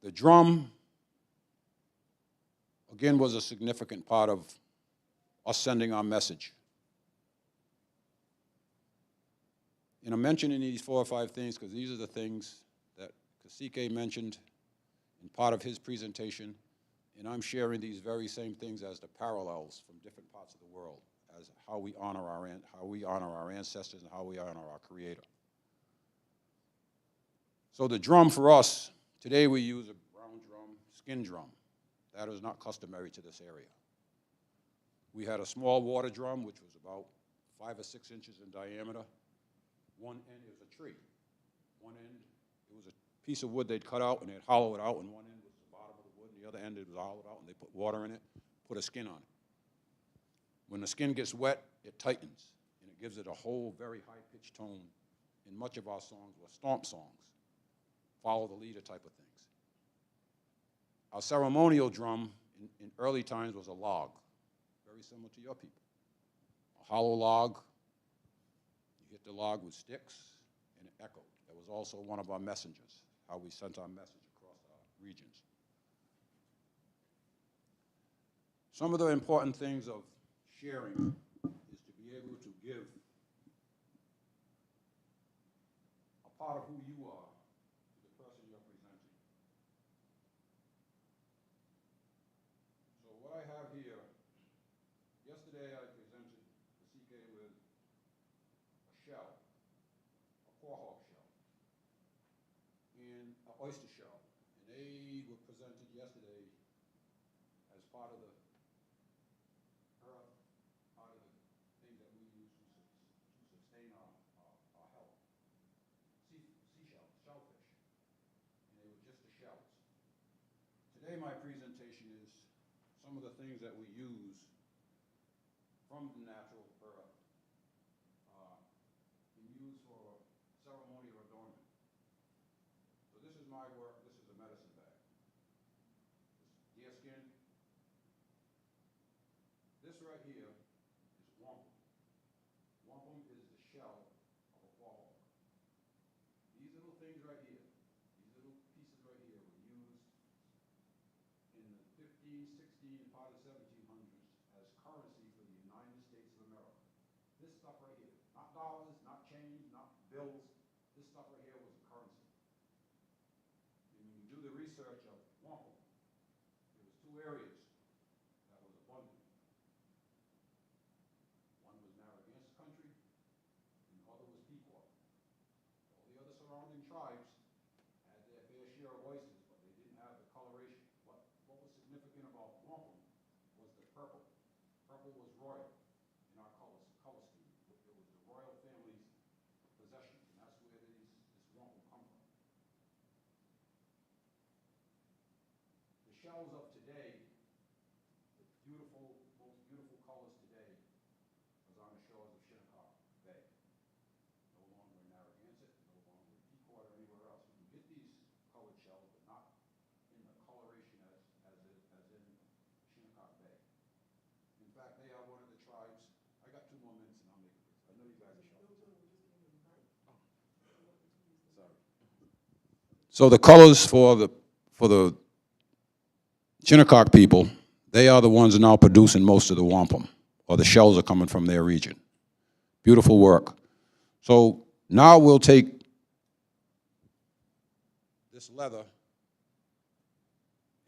The drum, again, was a significant part of us sending our message. And I'm mentioning these 4 or 5 things because these are the things that Kasike mentioned in part of his presentation, and I'm sharing these very same things as the parallels from different parts of the world, as how we honor our ancestors and how we honor our Creator. So the drum for us, today we use a brown drum, skin drum. That is not customary to this area. We had a small water drum, which was about 5 or 6 inches in diameter. One end is a tree. One end, it was a piece of wood they'd cut out, and they'd hollow it out, and one end was the bottom of the wood, and the other end it was hollowed out, and they put water in it, put a skin on it. When the skin gets wet, it tightens, and it gives it a whole very high-pitched tone, and much of our songs were stomp songs, follow the leader type of things. Our ceremonial drum in early times was a log, very similar to your people. A hollow log, you hit the log with sticks, and it echoed. That was also one of our messengers, how we sent our message across our regions. Some of the important things of sharing is to be able to give a part of who you are to the person you're presenting. So what I have here, yesterday I presented Kasike with a shell, a quahog shell, and an oyster shell. And they were presented yesterday as part of the earth, part of the things that we use to sustain our health. Seashells, shellfish, and they were just the shells. Today my presentation is some of the things that we use from the natural earth and use for ceremony or adornment. So this is my work. This is a medicine bag. This deer skin. This right here is wampum. Wampum is the shell of a quahog. These little things right here, these little pieces right here were used in the 15, 16, part of the 1700s as currency for the United States of America. This stuff right here, not dollars, not change, not bills, this stuff right here was a currency. And when you do the research of wampum, there was 2 areas that was abundant. One was Narragansett country, and the other was Pequot. shells of today, the beautiful, most beautiful colors today, was on the shores of Shinnecock Bay. No longer in Narragansett, no longer in Pequot or anywhere else. You can get these colored shells, but not in the coloration as in Shinnecock Bay. In fact, they are one of the tribes. I got 2 more minutes and I'll make it. I know you guys are short. Sorry. So the colors for the Shinnecock people, they are the ones now producing most of the wampum, or the shells are coming from their region. Beautiful work. So now we'll take this leather,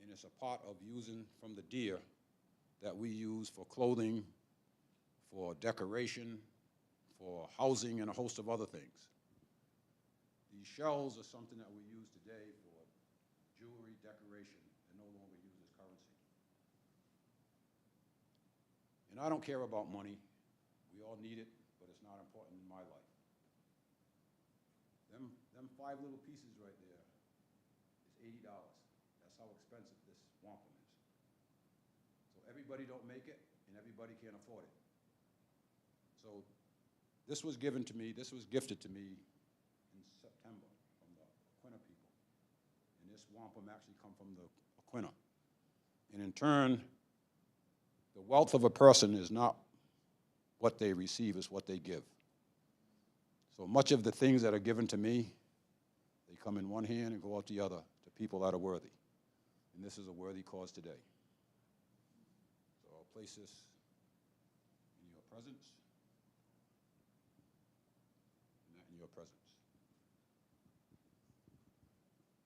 and it's a part of using from the deer that we use for clothing, for decoration, for housing, and a host of other things. These shells are something that we use today for jewelry, decoration, and no longer used as currency. And I don't care about money. We all need it, but it's not important in my life. Them 5 little pieces right there is $80. That's how expensive this wampum is. So everybody don't make it, and everybody can't afford it. So this was given to me, this was gifted to me in September from the Aquina people. And this wampum actually come from the Aquina. And in turn, the wealth of a person is not what they receive, it's what they give. So much of the things that are given to me, they come in one hand and go out the other to people that are worthy. And this is a worthy cause today. So I'll place this in your presence. And that in your presence.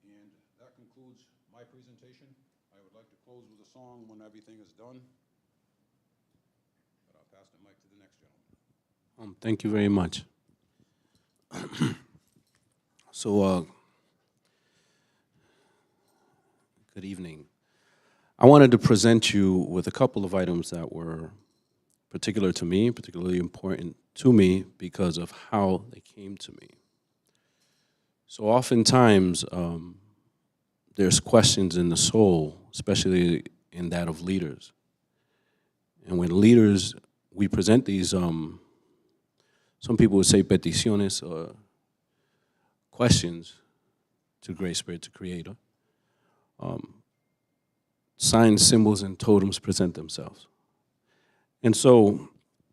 And that concludes my presentation. I would like to close with a song when everything is done. But I'll pass the mic to the next gentleman. Thank you very much. So, good evening. I wanted to present you with a couple of items that were particular to me, particularly important to me because of how they came to me. So oftentimes, there's questions in the soul, especially in that of leaders. And when leaders, we present these, some people would say peticiones or questions to Great Spirit, to Creator. Signs, symbols, and totems present themselves. And so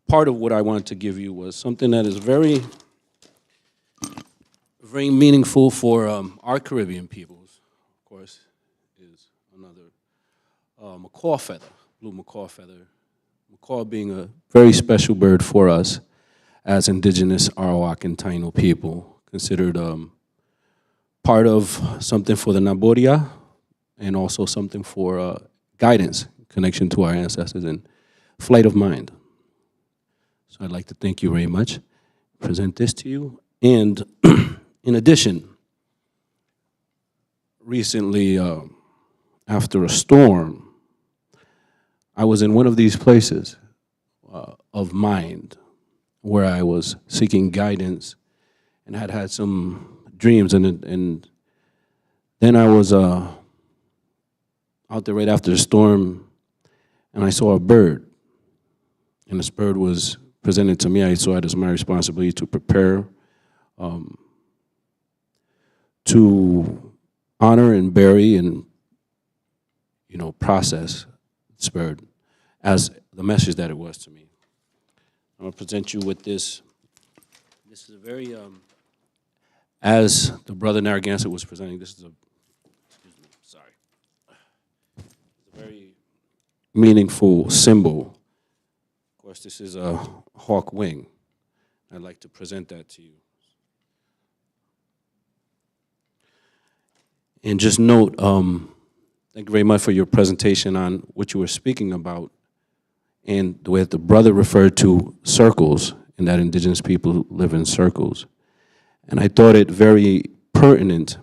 part of what I wanted to give you was something that is very, very meaningful for our Caribbean peoples, of course, is another macaw feather, blue macaw feather. Macaw being a very special bird for us as indigenous Arawak and Taino people, considered part of something for the Naboria and also something for guidance, connection to our ancestors and flight of mind. So I'd like to thank you very much, present this to you. And in addition, recently after a storm, I was in one of these places of mind where I was seeking guidance and had had some dreams, and then I was out there right after the storm, and I saw a bird, and this bird was presented to me. I saw it as my responsibility to prepare, to honor and bury and, process this bird as the message that it was to me. I'm going to present you with this. This is a very, as the brother Narragansett was presenting, this is a, excuse me, sorry. It's a very meaningful symbol. Of course, this is a hawk wing. I'd like to present that to you. And just note, thank you very much for your presentation on what you were speaking about and the way that the brother referred to circles and that indigenous people live in circles. And I thought it very pertinent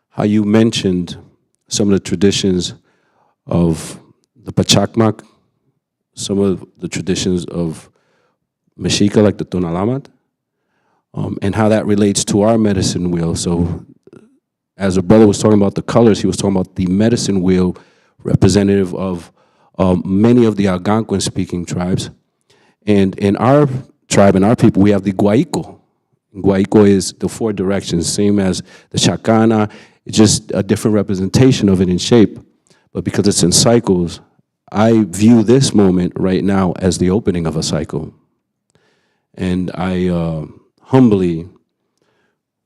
how you mentioned some of the traditions of the Pachacmac, some of the traditions of Mexica, like the Tonalamat, and how that relates to our medicine wheel. So as a brother was talking about the colors, he was talking about the medicine wheel representative of many of the Algonquin-speaking tribes. And in our tribe and our people, we have the Guaico. Guaico is the 4 directions, same as the Chacana. It's just a different representation of it in shape. But because it's in cycles, I view this moment right now as the opening of a cycle. And I humbly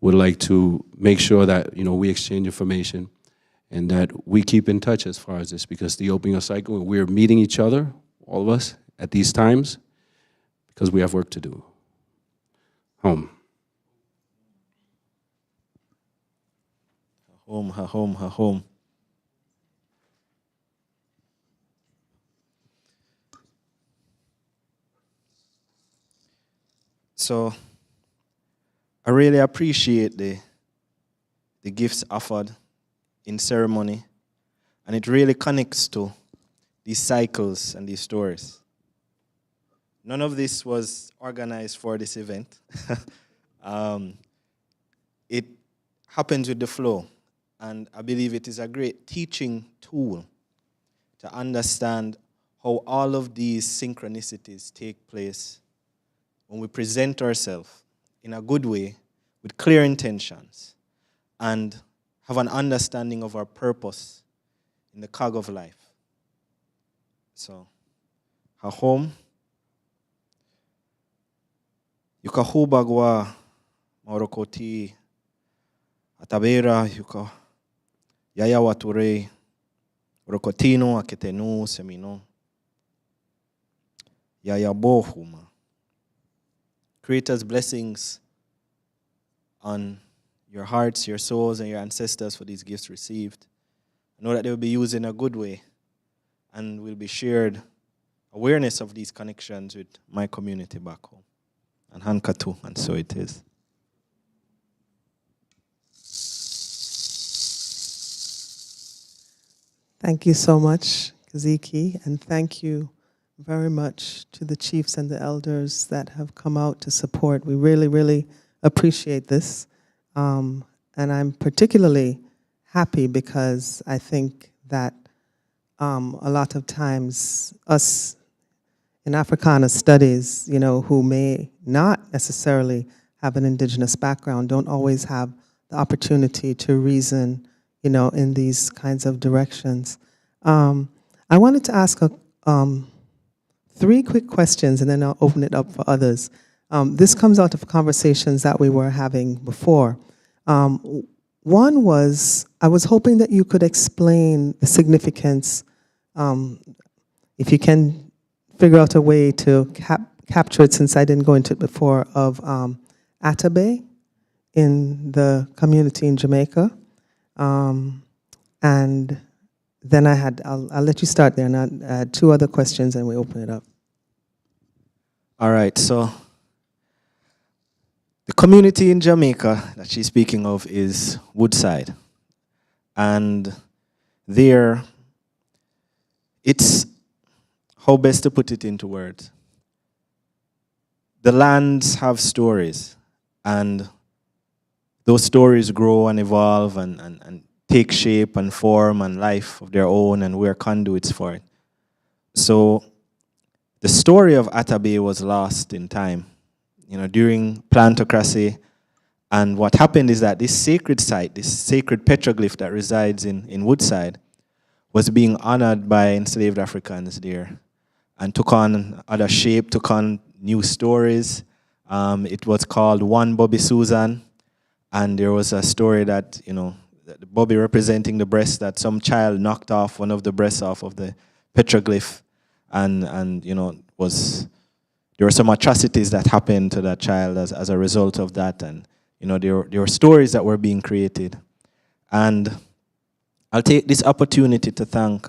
would like to make sure that we exchange information and that we keep in touch as far as this, because the opening of cycle, we're meeting each other, all of us, at these times, because we have work to do. Home. Home, her home, her home. So I really appreciate the gifts offered in ceremony, and it really connects to these cycles and these stories. None of this was organized for this event. It happens with the flow, and I believe it is a great teaching tool to understand how all of these synchronicities take place when we present ourselves in a good way with clear intentions and have an understanding of our purpose in the cog of life. So, hahom, yukahubagwa maurokoti atabera yuka yaya wature rokotino aketenu semino yaya bohuma. Creator's blessings on your hearts, your souls, and your ancestors for these gifts received. I know that they will be used in a good way and will be shared awareness of these connections with my community back home. And Hankatu, and so it is. Thank you so much, Kasike, and thank you very much to the chiefs and the elders that have come out to support. We really, really appreciate this. And I'm particularly happy because I think that a lot of times us in Africana studies, who may not necessarily have an indigenous background, don't always have the opportunity to reason, in these kinds of directions. I wanted to ask 3 quick questions, and then I'll open it up for others. This comes out of conversations that we were having before. One was, I was hoping that you could explain the significance, if you can figure out a way to capture it, since I didn't go into it before, of Atabe in the community in Jamaica. And then I'll let you start there, and I had 2 other questions, and we open it up. All right, so the community in Jamaica that she's speaking of is Woodside. And there, it's, how best to put it into words? The lands have stories, and those stories grow and evolve and take shape and form and life of their own, and we're conduits for it. So the story of Atabe was lost in time, during plantocracy. And what happened is that this sacred site, this sacred petroglyph that resides in Woodside, was being honored by enslaved Africans there, and took on other shape, took on new stories. It was called One Bobby Susan, and there was a story that, the Bobby representing the breast, that some child knocked off one of the breasts off of the petroglyph, and there were some atrocities that happened to that child as a result of that, and there were stories that were being created. And I'll take this opportunity to thank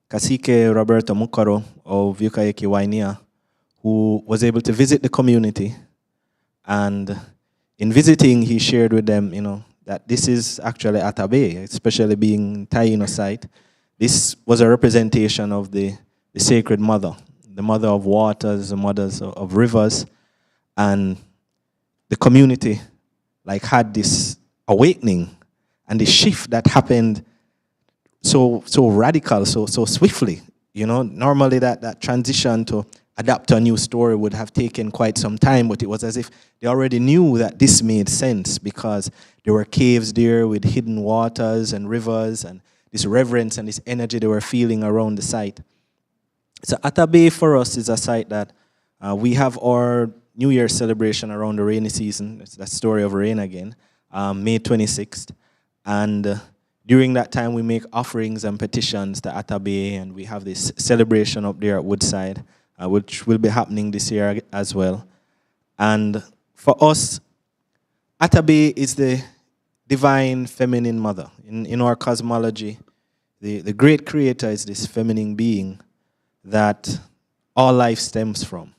Kasike Roberto Mukaro of Yukayeki Wainia, who was able to visit the community, and in visiting he shared with them, that this is actually Atabe, especially being Taino site. This was a representation of the sacred mother, the mother of waters, the mothers of rivers, and the community had this awakening and the shift that happened so radical, so swiftly. You know, normally that transition to adapt to a new story would have taken quite some time, but it was as if they already knew that this made sense because there were caves there with hidden waters and rivers and this reverence and this energy they were feeling around the site. So Atabe for us is a site that we have our New Year celebration around the rainy season. It's that story of rain again, May 26th. And during that time, we make offerings and petitions to Atabe, and we have this celebration up there at Woodside, which will be happening this year as well. And for us, Atabe is the divine feminine mother. In our cosmology, the great creator is this feminine being that all life stems from.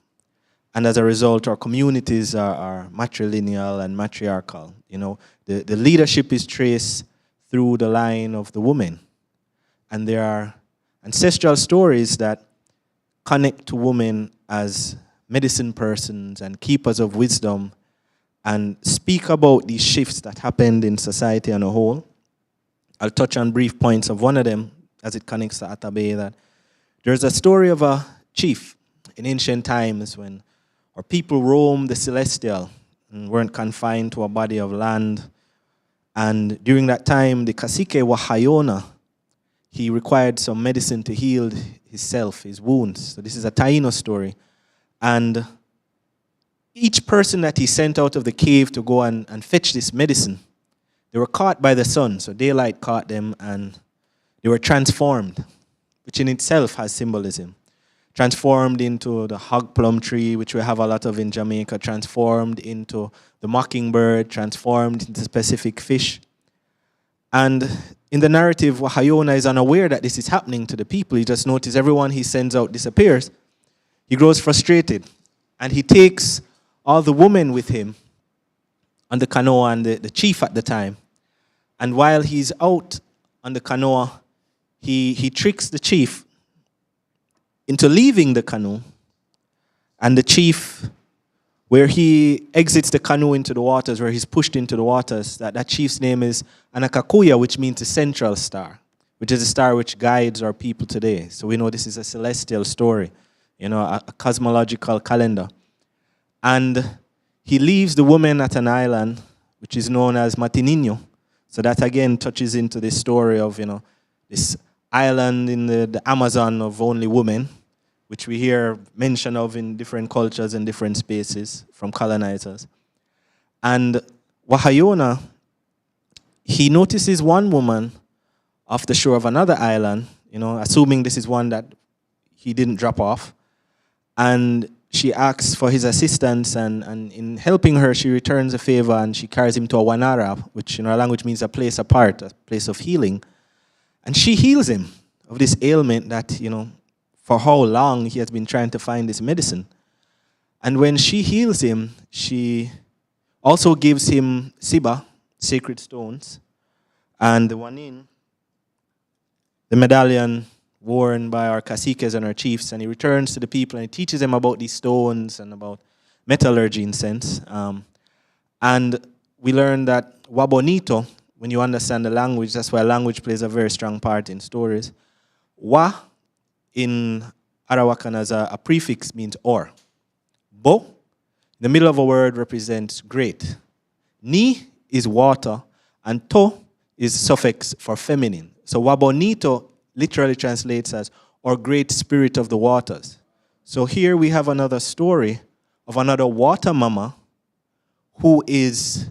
And as a result, our communities are matrilineal and matriarchal. You know, the leadership is traced through the line of the woman. And there are ancestral stories that connect to women as medicine persons and keepers of wisdom and speak about these shifts that happened in society on a whole. I'll touch on brief points of one of them as it connects to Atabe. That there's a story of a chief in ancient times when our people roamed the celestial and weren't confined to a body of land. And during that time, the Kasike Wahayona, he required some medicine to heal himself, his wounds. So this is a Taino story. And each person that he sent out of the cave to go and fetch this medicine, they were caught by the sun. So daylight caught them and they were transformed, which in itself has symbolism. Transformed into the hog plum tree, which we have a lot of in Jamaica, transformed into the mockingbird, transformed into specific fish. And in the narrative, Wahayona is unaware that this is happening to the people. He just notices everyone he sends out disappears. He grows frustrated, and he takes all the women with him on the canoe and the chief at the time. And while he's out on the canoe, he tricks the chief into leaving the canoe, and the chief, where he exits the canoe into the waters, where he's pushed into the waters, that chief's name is Anakakuya, which means the central star, which is a star which guides our people today. So we know this is a celestial story, you know, a cosmological calendar. And he leaves the woman at an island, which is known as Matinino. So that again touches into this story of, you know, this island in the Amazon of only women, which we hear mention of in different cultures and different spaces from colonizers. And Wahayona, he notices one woman off the shore of another island, you know, assuming this is one that he didn't drop off. And she asks for his assistance, and in helping her, she returns a favor and she carries him to a wanara, which in our language means a place apart, a place of healing. And she heals him of this ailment that, you know, for how long he has been trying to find this medicine. And when she heals him, she also gives him Siba, sacred stones, and the wanin, the medallion worn by our Kasikes and our chiefs, and he returns to the people and he teaches them about these stones and about metallurgy in sense. And we learn that Wabonito, when you understand the language, that's why language plays a very strong part in stories. Wa in Arawakan as a prefix means or. Bo, in the middle of a word, represents great. Ni is water, and to is suffix for feminine. So Wabonito literally translates as or great spirit of the waters. So here we have another story of another water mama who is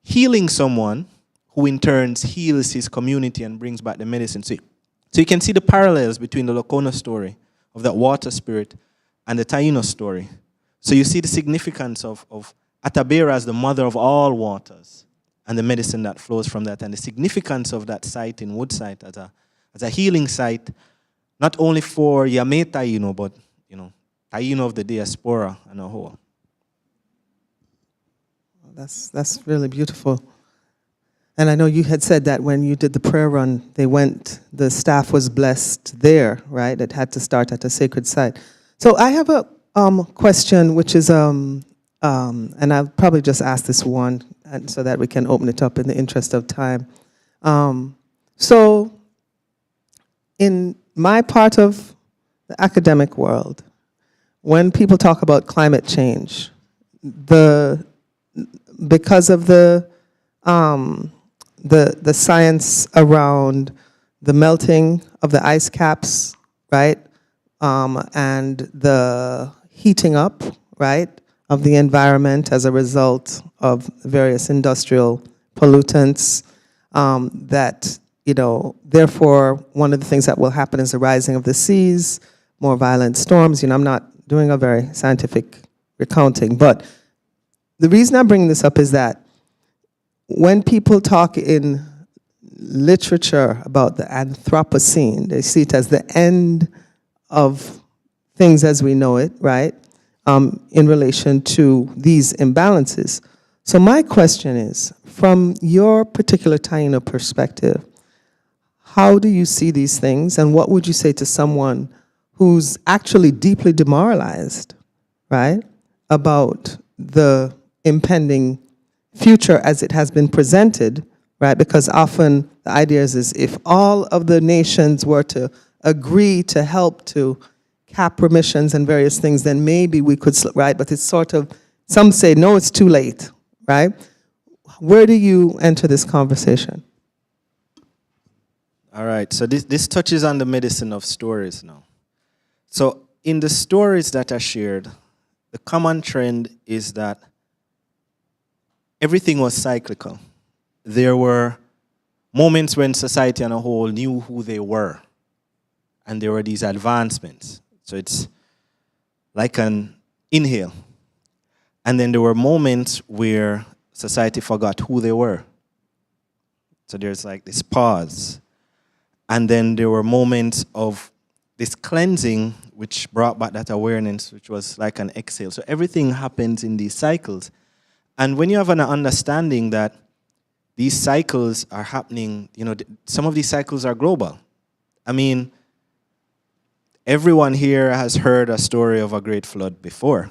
healing someone who in turn heals his community and brings back the medicine. So you can see the parallels between the Lokona story of that water spirit and the Taino story. So you see the significance of Atabera as the mother of all waters and the medicine that flows from that, and the significance of that site in Woodside as a healing site, not only for Yame Taino, but you know, Taino of the diaspora and a whole. That's really beautiful. And I know you had said that when you did the prayer run, the staff was blessed there, right? It had to start at a sacred site. So I have a question, which is, and I'll probably just ask this one so that we can open it up in the interest of time. So in my part of the academic world, when people talk about climate change, because of the science around the melting of the ice caps, right, and the heating up, right, of the environment as a result of various industrial pollutants, that, therefore, one of the things that will happen is the rising of the seas, more violent storms. I'm not doing a very scientific recounting, but the reason I'm bringing this up is that when people talk in literature about the Anthropocene, they see it as the end of things as we know it, right, in relation to these imbalances. So my question is, from your particular Taino perspective, how do you see these things, and what would you say to someone who's actually deeply demoralized, right, about the impending future as it has been presented, right? Because often the idea is if all of the nations were to agree to help to cap emissions and various things, then maybe we could, right? But it's sort of, some say, no, it's too late, right? Where do you enter this conversation? All right, so this touches on the medicine of stories now. So in the stories that are shared, the common trend is that everything was cyclical. There were moments when society on a whole knew who they were, and there were these advancements. So it's like an inhale. And then there were moments where society forgot who they were. So there's like this pause. And then there were moments of this cleansing, which brought back that awareness, which was like an exhale. So everything happens in these cycles. And when you have an understanding that these cycles are happening, some of these cycles are global. I mean, everyone here has heard a story of a great flood before,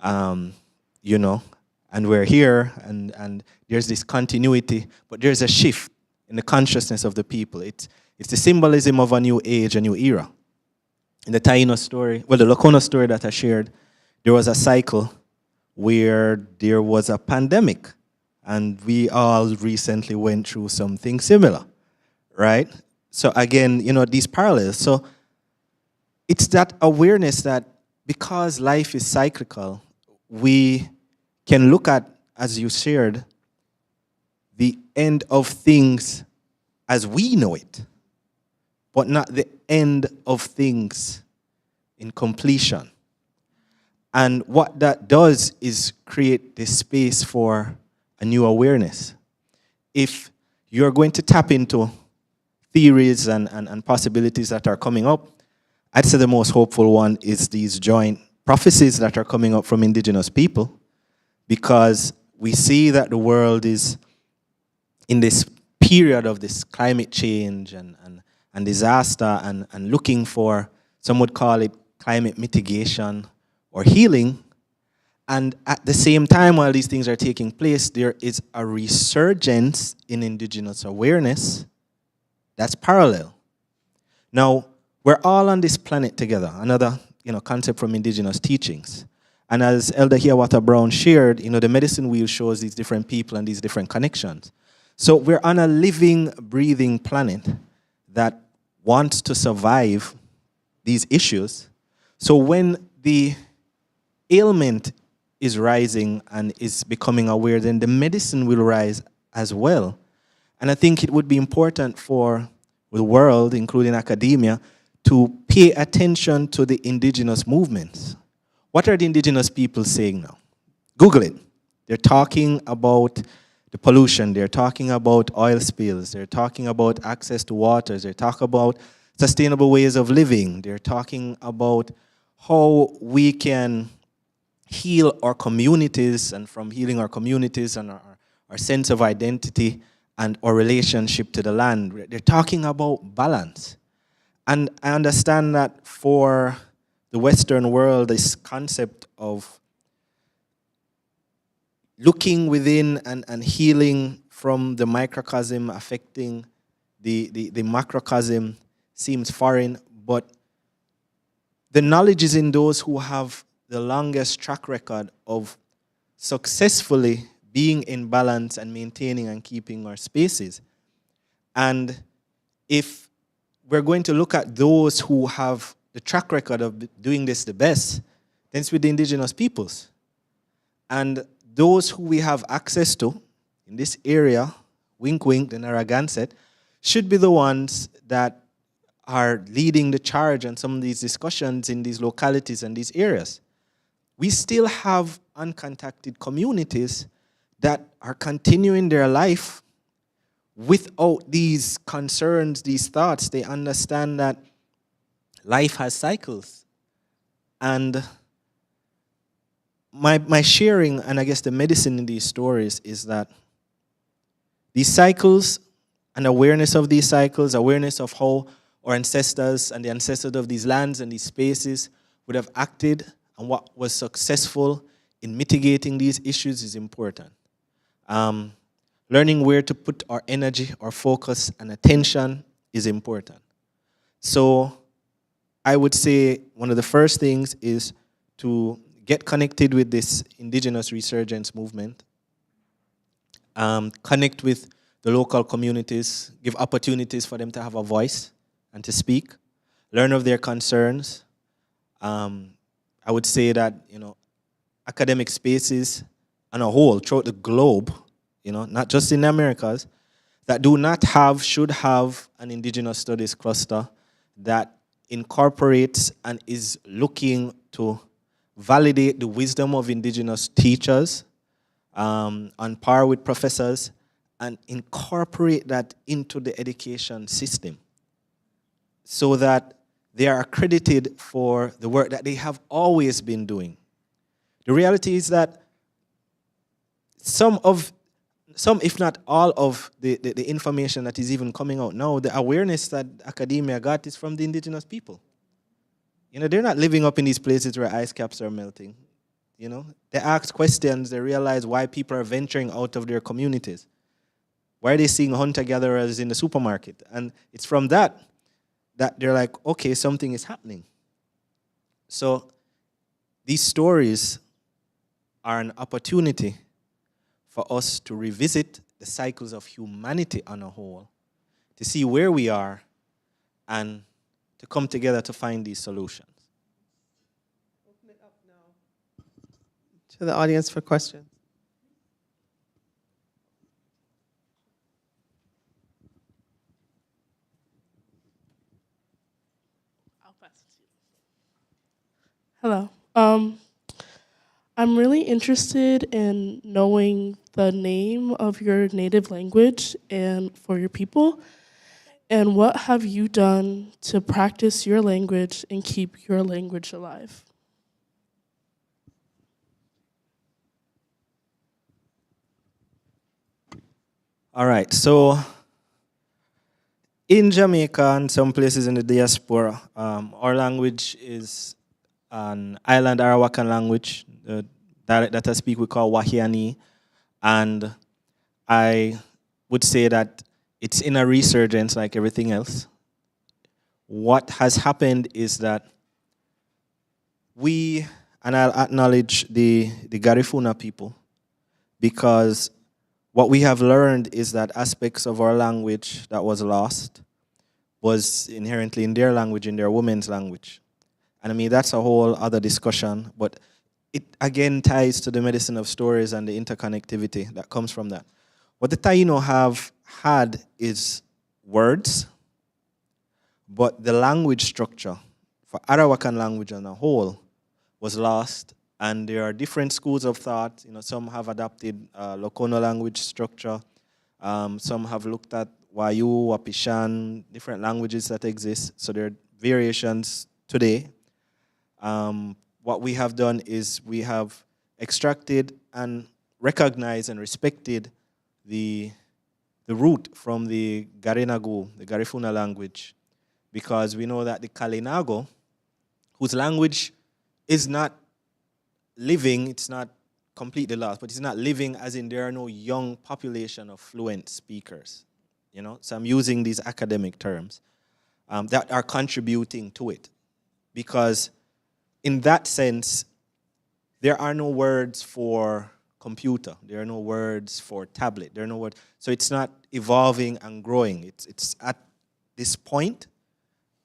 and we're here, and there's this continuity, but there's a shift in the consciousness of the people. It's the symbolism of a new age, a new era. In the Taino story, the Lokono story that I shared, there was a cycle where there was a pandemic, and we all recently went through something similar, right? So again, these parallels. So it's that awareness that because life is cyclical, we can look at, as you shared, the end of things as we know it, but not the end of things in completion. And what that does is create this space for a new awareness. If you're going to tap into theories and possibilities that are coming up, I'd say the most hopeful one is these joint prophecies that are coming up from indigenous people, because we see that the world is in this period of this climate change and disaster and looking for, some would call it climate mitigation or healing. And at the same time, while these things are taking place, there is a resurgence in indigenous awareness that's parallel. Now, we're all on this planet together, another concept from indigenous teachings. And as Elder Hiawatha Brown shared, the medicine wheel shows these different people and these different connections. So we're on a living, breathing planet that wants to survive these issues. So when the ailment is rising and is becoming aware, then the medicine will rise as well. And I think it would be important for the world, including academia, to pay attention to the indigenous movements. What are the indigenous people saying now? Google it. They're talking about the pollution. They're talking about oil spills. They're talking about access to waters. They talk about sustainable ways of living. They're talking about how we can heal our communities, and from healing our communities and our sense of identity and our relationship to the land. They're talking about balance. And I understand that for the Western world, this concept of looking within and healing from the microcosm affecting the macrocosm, seems foreign, but the knowledge is in those who have the longest track record of successfully being in balance and maintaining and keeping our spaces. And if we're going to look at those who have the track record of doing this the best, then it's with the indigenous peoples. And those who we have access to in this area, wink wink, the Narragansett, should be the ones that are leading the charge on some of these discussions in these localities and these areas. We still have uncontacted communities that are continuing their life without these concerns, these thoughts. They understand that life has cycles. And my sharing, and I guess the medicine in these stories, is that these cycles and awareness of these cycles, awareness of how our ancestors and the ancestors of these lands and these spaces would have acted and what was successful in mitigating these issues is important. Learning where to put our energy, our focus, and attention is important. So I would say one of the first things is to get connected with this indigenous resurgence movement, connect with the local communities, give opportunities for them to have a voice and to speak, learn of their concerns. I would say that, academic spaces on a whole throughout the globe, not just in the Americas, that do not have, should have an indigenous studies cluster that incorporates and is looking to validate the wisdom of indigenous teachers on par with professors and incorporate that into the education system so that they are accredited for the work that they have always been doing. The reality is that some, if not all of the information that is even coming out now, the awareness that academia got is from the indigenous people. They're not living up in these places where ice caps are melting. They ask questions, they realize why people are venturing out of their communities. Why are they seeing hunter-gatherers in the supermarket? And it's from that they're like, okay, something is happening. So these stories are an opportunity for us to revisit the cycles of humanity on a whole, to see where we are, and to come together to find these solutions. Open it up now to the audience for questions. I'll pass it to you. Hello. I'm really interested in knowing the name of your native language and for your people. And what have you done to practice your language and keep your language alive? All right, so in Jamaica and some places in the diaspora, our language is an island Arawakan language. The dialect that I speak we call Wahiani. And I would say that it's in a resurgence like everything else. What has happened is that and I'll acknowledge the Garifuna people, because what we have learned is that aspects of our language that was lost was inherently in their language, in their women's language. And I mean, that's a whole other discussion, but it again ties to the medicine of stories and the interconnectivity that comes from that. What the Taino have had is words, but the language structure for Arawakan language on a whole was lost, and there are different schools of thought. Some have adopted Lokono language structure. Some have looked at Wayu, Wapishan, different languages that exist. So there are variations today. What we have done is we have extracted and recognized and respected the root from the Garinagu, the Garifuna language, because we know that the Kalinago, whose language is not living, it's not completely lost, but it's not living as in there are no young population of fluent speakers. So I'm using these academic terms. that are contributing to it. Because in that sense, there are no words for computer. There are no words for tablet. There are no words. So it's not evolving and growing. It's at this point,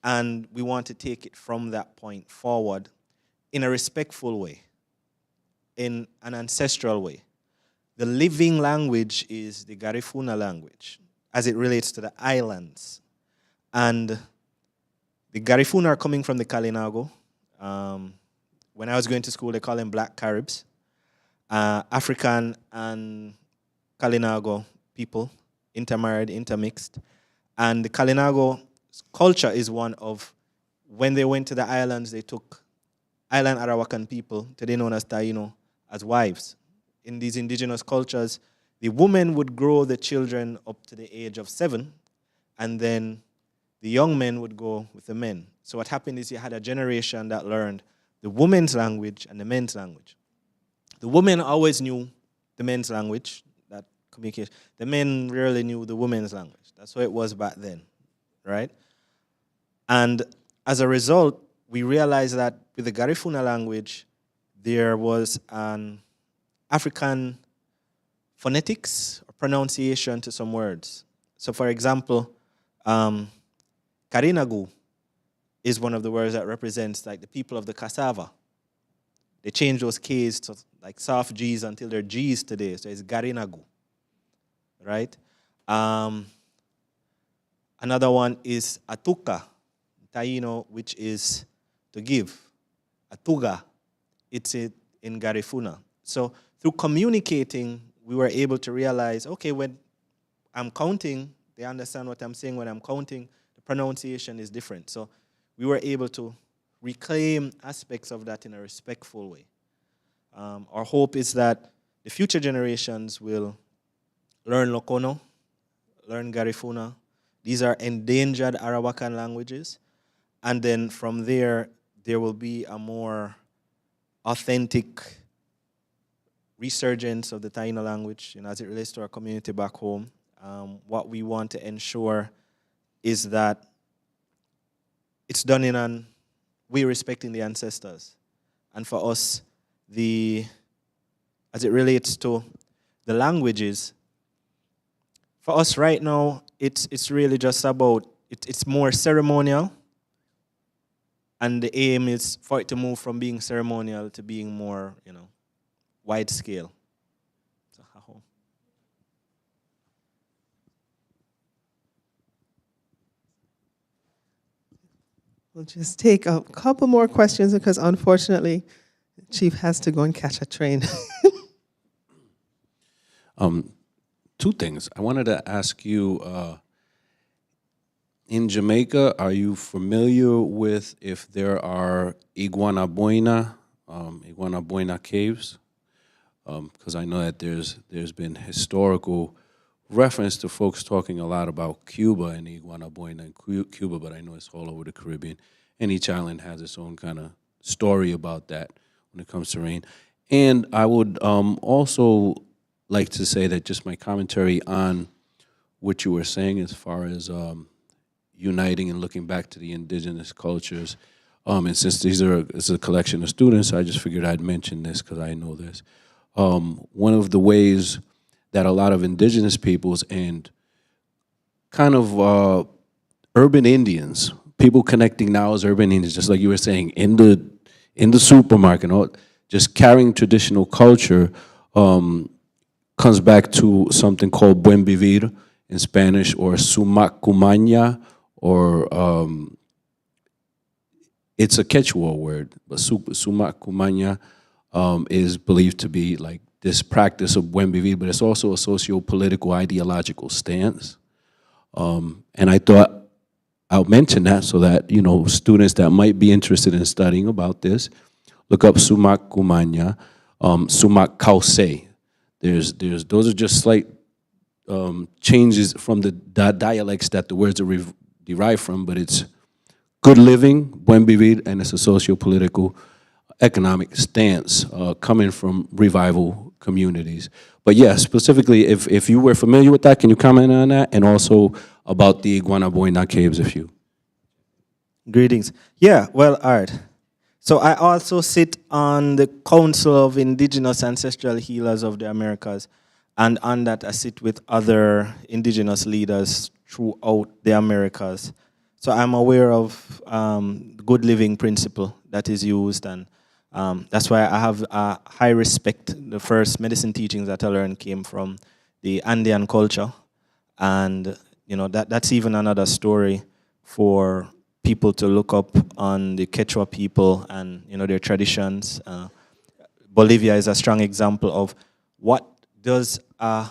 and we want to take it from that point forward in a respectful way, in an ancestral way. The living language is the Garifuna language, as it relates to the islands. And the Garifuna are coming from the Kalinago. When I was going to school, they call them Black Caribs. African and Kalinago people, intermarried, intermixed. And the Kalinago culture is one of, when they went to the islands, they took island Arawakan people, today known as Taino, as wives. In these indigenous cultures, the women would grow the children up to the age of 7, and then the young men would go with the men. So what happened is you had a generation that learned the women's language and the men's language. The women always knew the men's language, that communication. The men rarely knew the women's language. That's how it was back then, right? And as a result, we realized that with the Garifuna language, there was an African phonetics or pronunciation to some words. So for example, Karinagu is one of the words that represents like the people of the cassava. They changed those K's to like soft G's until they're G's today. So it's Garinagu, right? Another one is Atuka, Taino, which is to give. Atuga, it's in Garifuna. So through communicating, we were able to realize, okay, when I'm counting, they understand what I'm saying. When I'm counting, the pronunciation is different. So we were able to reclaim aspects of that in a respectful way. Our hope is that the future generations will learn Lokono, learn Garifuna. These are endangered Arawakan languages. And then from there, there will be a more authentic resurgence of the Taino language, as it relates to our community back home. What we want to ensure is that it's done in an way respecting the ancestors. And for us, as it relates to the languages, for us right now, it's really just about, it's more ceremonial. And the aim is for it to move from being ceremonial to being more, wide scale. So, we'll just take a couple more questions because unfortunately, Chief has to go and catch a train. Two things. I wanted to ask you, in Jamaica, are you familiar with if there are Iguana Buena caves? Because I know that there's been historical reference to folks talking a lot about Cuba and Iguana Buena in Cuba, but I know it's all over the Caribbean. And each island has its own kind of story about that when it comes to rain. And I would also like to say that just my commentary on what you were saying as far as uniting and looking back to the indigenous cultures. And since it's a collection of students, I just figured I'd mention this because I know this. One of the ways that a lot of indigenous peoples and kind of urban Indians, people connecting now as urban Indians, just like you were saying, in the supermarket, just carrying traditional culture, comes back to something called Buen Vivir in Spanish, or Sumac Cumaña, or it's a Quechua word, but Sumac Cumaña is believed to be like this practice of Buen Vivir, but it's also a socio-political ideological stance. And I thought I'll mention that so that, students that might be interested in studying about this, look up Sumac Cumaña, Sumac Cause. Those are just slight changes from the dialects that the words are derived from, but it's good living, Buen Vivir, and it's a socio-political economic stance coming from revival communities. But yeah, specifically, if you were familiar with that, can you comment on that? And also about the Iguana Buena caves, if you. Greetings. Yeah, well, art. So I also sit on the Council of Indigenous Ancestral Healers of the Americas, and on that I sit with other indigenous leaders throughout the Americas. So I'm aware of the good living principle that is used, and that's why I have a high respect. The first medicine teachings that I learned came from the Andean culture, and that's even another story for people to look up on the Quechua people and their traditions. Bolivia is a strong example of what does a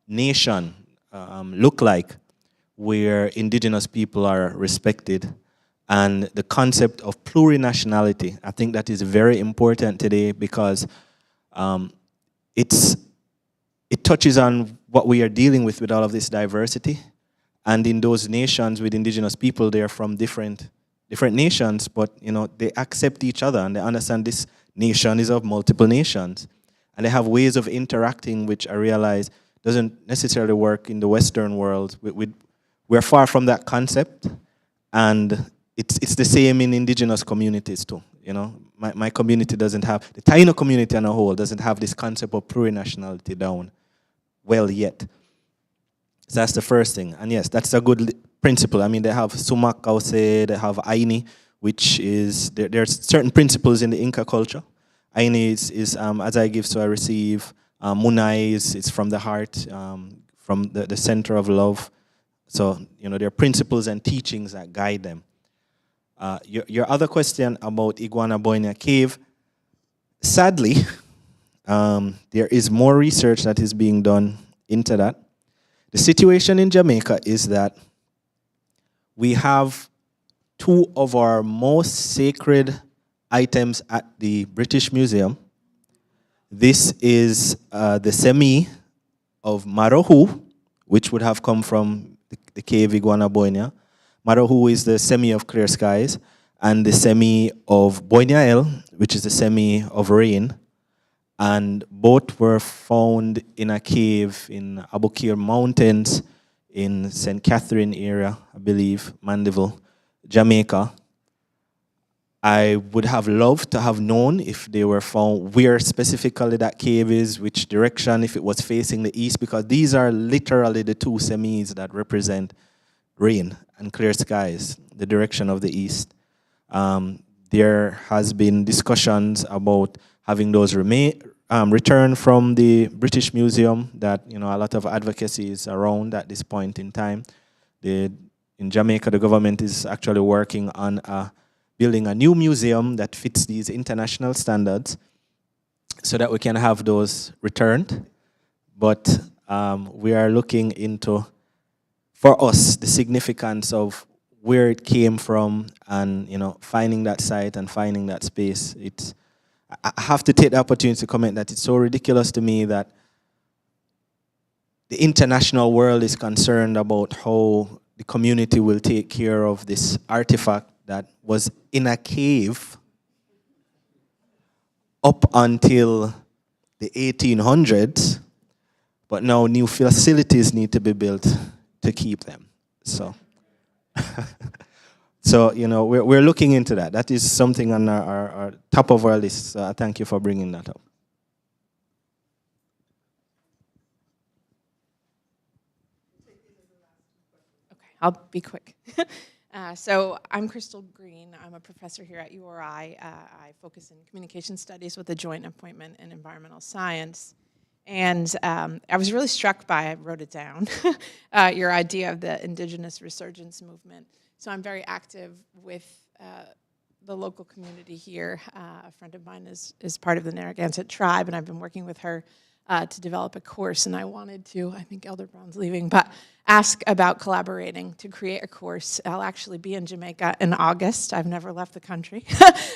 nation look like where indigenous people are respected, and the concept of plurinationality. I think that is very important today because it touches on what we are dealing with all of this diversity. And in those nations with indigenous people, they're from different nations, but they accept each other and they understand this nation is of multiple nations. And they have ways of interacting which I realize doesn't necessarily work in the Western world. We're far from that concept, and it's the same in indigenous communities too. My community doesn't have, the Taino community on a whole doesn't have this concept of plurinationality down well yet. So that's the first thing. And yes, that's a good principle. I mean, they have Sumak Kause, they have Aini, which is, there's certain principles in the Inca culture. Aini is as I give, so I receive. Munai is from the heart, from the center of love. So, there are principles and teachings that guide them. Your other question about Iguana Boina Cave, sadly, there is more research that is being done into that. The situation in Jamaica is that we have two of our most sacred items at the British Museum. This is the semi of Marohu, which would have come from the cave Iguana Boina. Marohu is the semi of clear skies, and the semi of Boinael, which is the semi of rain. And both were found in a cave in Abukir Mountains in St. Catherine area, I believe, Mandeville, Jamaica. I would have loved to have known if they were found, where specifically that cave is, which direction, if it was facing the east, because these are literally the two semis that represent rain and clear skies, the direction of the east. There has been discussions about having those return from the British Museum, that a lot of advocacy is around at this point in time. In Jamaica, the government is actually working on building a new museum that fits these international standards so that we can have those returned. But we are looking into, for us, the significance of where it came from, and finding that site and finding that space. I have to take the opportunity to comment that it's so ridiculous to me that the international world is concerned about how the community will take care of this artifact that was in a cave up until the 1800s, but now new facilities need to be built to keep them. So, we're looking into that. That is something on our top of our list. So thank you for bringing that up. Okay, I'll be quick. So I'm Crystal Green. I'm a professor here at URI. I focus in communication studies with a joint appointment in environmental science. And I was really struck by, I wrote it down, your idea of the indigenous resurgence movement. So I'm very active with the local community here. A friend of mine is part of the Narragansett tribe, and I've been working with her to develop a course. And I wanted to, I think Elder Brown's leaving, but ask about collaborating to create a course. I'll actually be in Jamaica in August. I've never left the country,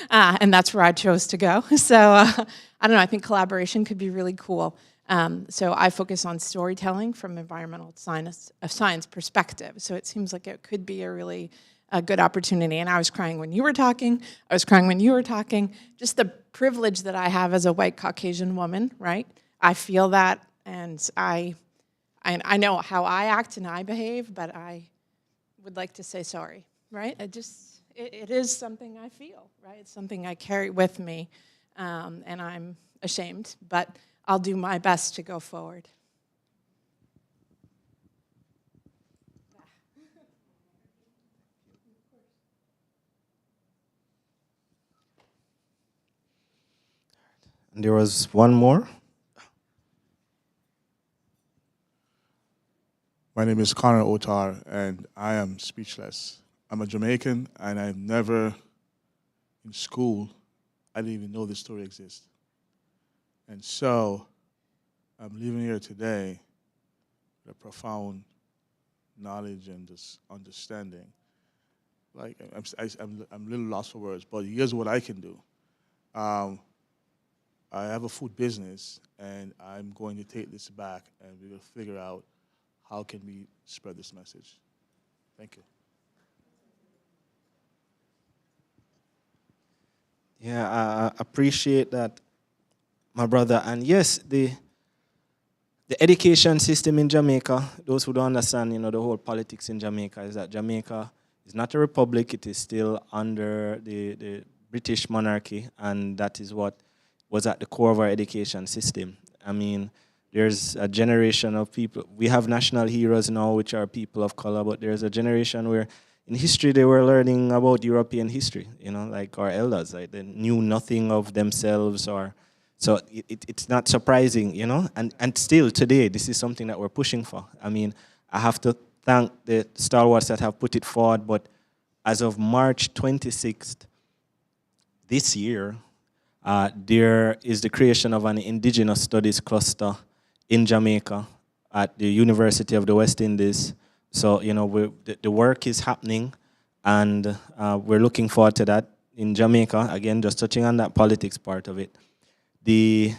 and that's where I chose to go. So I don't know, I think collaboration could be really cool. So I focus on storytelling from environmental science perspective. So it seems like it could be a really good opportunity. And I was crying when you were talking. I was crying when you were talking. Just the privilege that I have as a white Caucasian woman, right? I feel that, and I know how I act and I behave, but I would like to say sorry, right? it is something I feel, right? It's something I carry with me, and I'm ashamed, but I'll do my best to go forward. And there was one more. My name is Connor Otar, and I am speechless. I'm a Jamaican, and I've never, in school, I didn't even know this story exists. And so, I'm leaving here today with a profound knowledge and this understanding. Like, I'm a little lost for words, but here's what I can do. I have a food business, and I'm going to take this back, and we will figure out how can we spread this message. Thank you. Yeah, I appreciate that, my brother. And yes, the education system in Jamaica, those who don't understand, the whole politics in Jamaica, is that Jamaica is not a republic. It is still under the British monarchy, and that is what was at the core of our education system. I mean, there's a generation of people. We have national heroes now, which are people of color, but there's a generation where in history they were learning about European history, like our elders, like they knew nothing of themselves, or so it's not surprising, and still today this is something that we're pushing for. I mean, I have to thank the stalwarts that have put it forward, but as of March 26th this year, there is the creation of an Indigenous Studies cluster in Jamaica at the University of the West Indies. So, the work is happening, and we're looking forward to that in Jamaica. Again, just touching on that politics part of it. The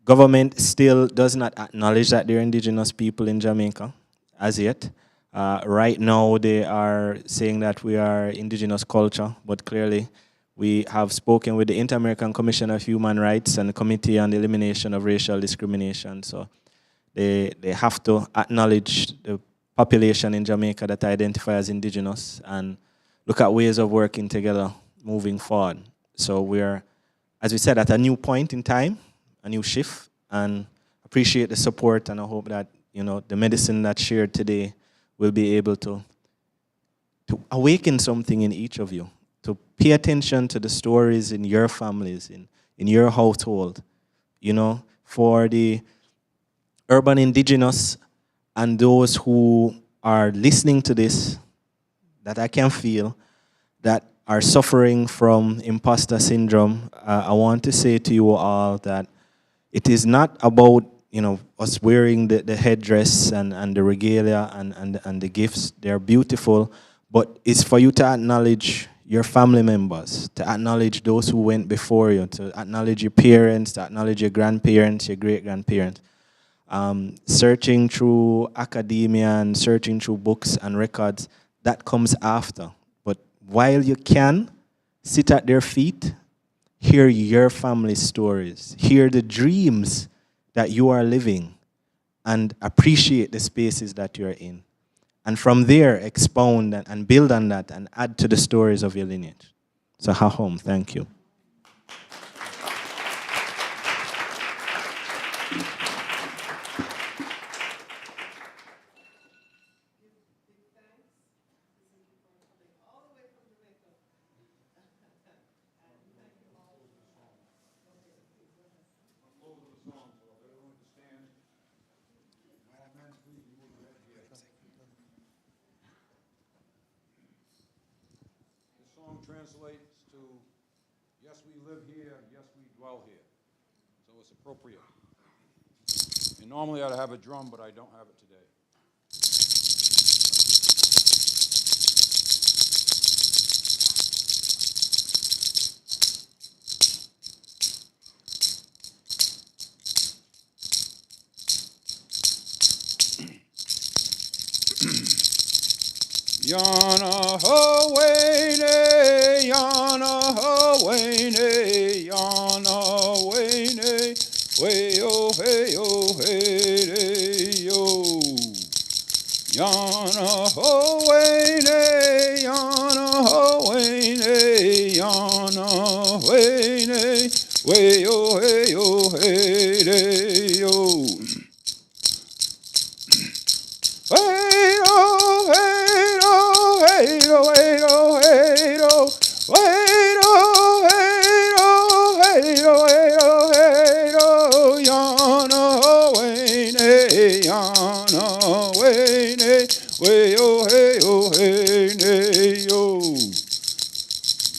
government still does not acknowledge that there are indigenous people in Jamaica as yet. Right now, they are saying that we are indigenous culture, but clearly, we have spoken with the Inter-American Commission of Human Rights and the Committee on the Elimination of Racial Discrimination. So they have to acknowledge the population in Jamaica that identify as indigenous and look at ways of working together moving forward. So we're, as we said, at a new point in time, a new shift, and appreciate the support, and I hope that the medicine that's shared today will be able to awaken something in each of you, to pay attention to the stories in your families, in your household, for the urban indigenous and those who are listening to this, that I can feel, that are suffering from imposter syndrome. I want to say to you all that it is not about us wearing the headdress and the regalia and the gifts. They're beautiful, but it's for you to acknowledge your family members, to acknowledge those who went before you, to acknowledge your parents, to acknowledge your grandparents, your great-grandparents. Searching through academia and searching through books and records, that comes after. But while you can, sit at their feet, hear your family stories, hear the dreams that you are living, and appreciate the spaces that you're in. And from there, expound and build on that and add to the stories of your lineage. So, Hahom, thank you. Translates to, yes, we live here, yes, we dwell here. So it's appropriate. And normally I'd have a drum, but I don't have it today. Yana Hawaii, Yana Hawaii, Yana Hawaii, way oh hey oh hey yo. Yana Hawaii, Yana Hawaii.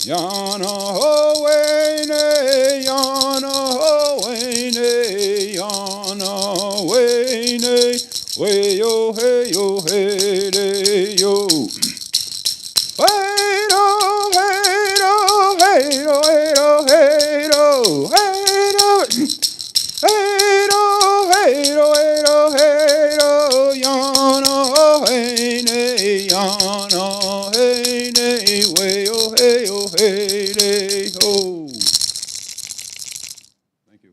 Yana ho wene, yana ho wene, yana wene, way yo hey yo hey de yo. Hey do hey do hey do hey do hey do hey do. Hey do hey do hey do hey do yana hey ne yana hey ne way oh hey de ho. Thank you.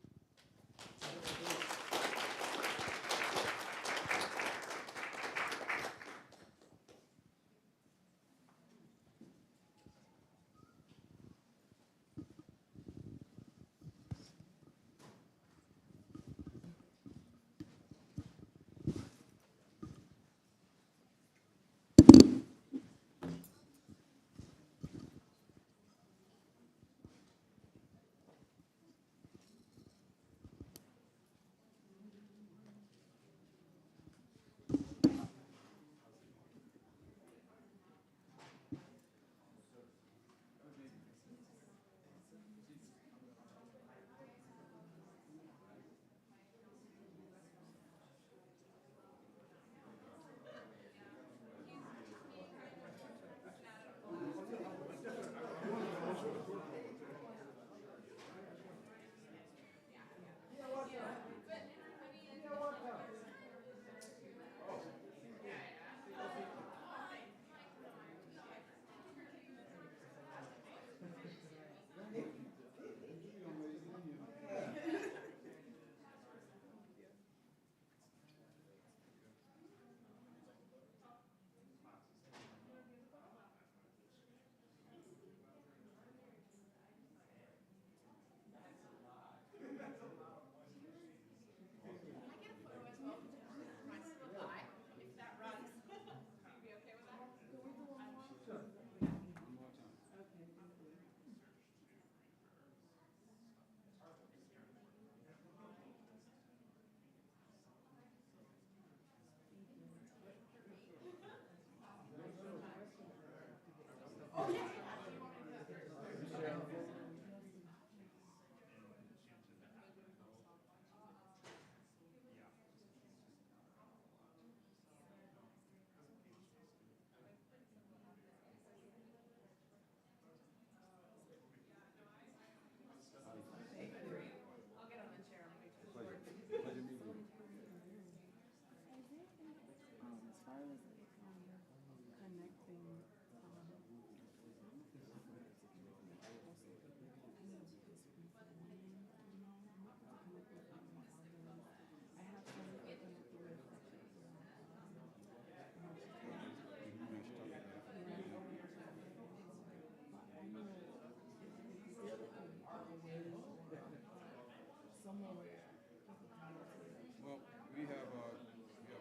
Well, we have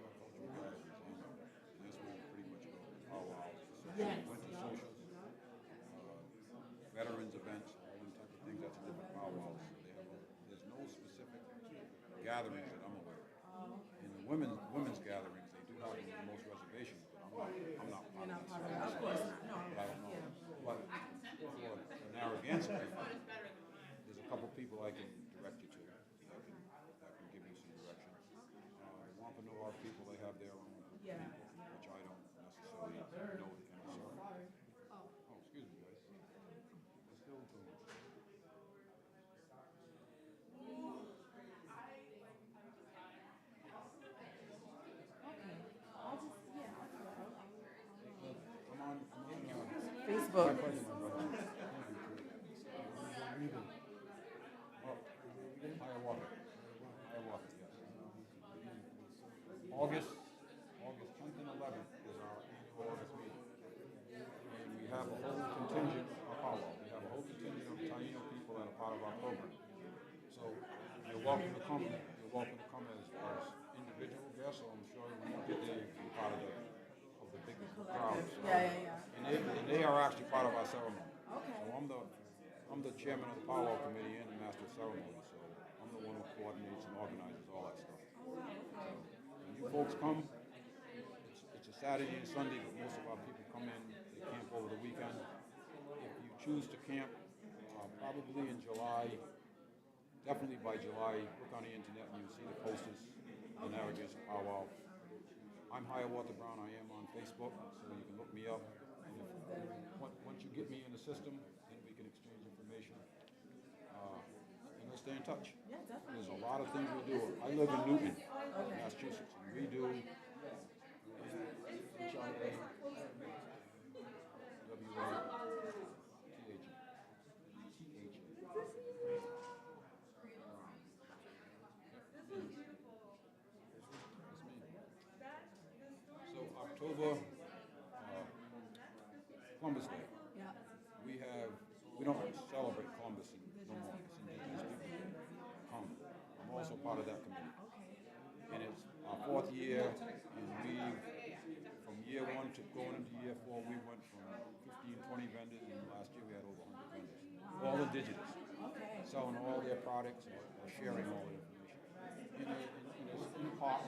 a cultural gathering, and that's where we pretty much go. Powwows, winter socials, veterans events, all them type of things. That's a different powwow. So there's no specific gatherings that I'm aware of. In the women's gatherings, they do have them in most reservations, but I'm not part of that. Of course not. No. But I don't know. But for the Narragansett people, there's a couple people I can direct you to that can give you some direction. The Wampanoag people, they have their own group of people, which I don't necessarily know the inner circle. Oh, excuse me, guys. Let's go to Facebook. Hiawatha. Hiawatha, yes. August 10th and 11th is our annual August meeting. And we have a whole contingent of Apollo. We have a whole contingent of Taino people that are part of our program. So you're welcome to come. You're welcome to come as individual guests. So I'm sure when you get there, you can be part of the big crowd. So, and they are actually part of our ceremony. Okay. So I'm the chairman of the powwow committee and the master of ceremony. So I'm the one who coordinates and organizes all that stuff. So when you folks come, it's a Saturday and Sunday, but most of our people come in. They camp over the weekend. If you choose to camp probably in July, definitely by July. Look on the internet and you'll see the posters, the Narragansett powwow. I'm Hiawatha Brown. I am on Facebook, so you can look me up. And once you get me in the system, then we can exchange information. And let's stay in touch. There's a lot of things we do. I live in Newton, Massachusetts, and we do So October, Columbus Day. We don't celebrate Columbus no more. It's Indigenous people come. I'm also part of that committee. And it's our 4th year, and from year 1 to going into year 4, we went from 15, 20 vendors, and last year we had over 100 vendors. All indigenous, selling all their products or sharing all the information. And it's in the park.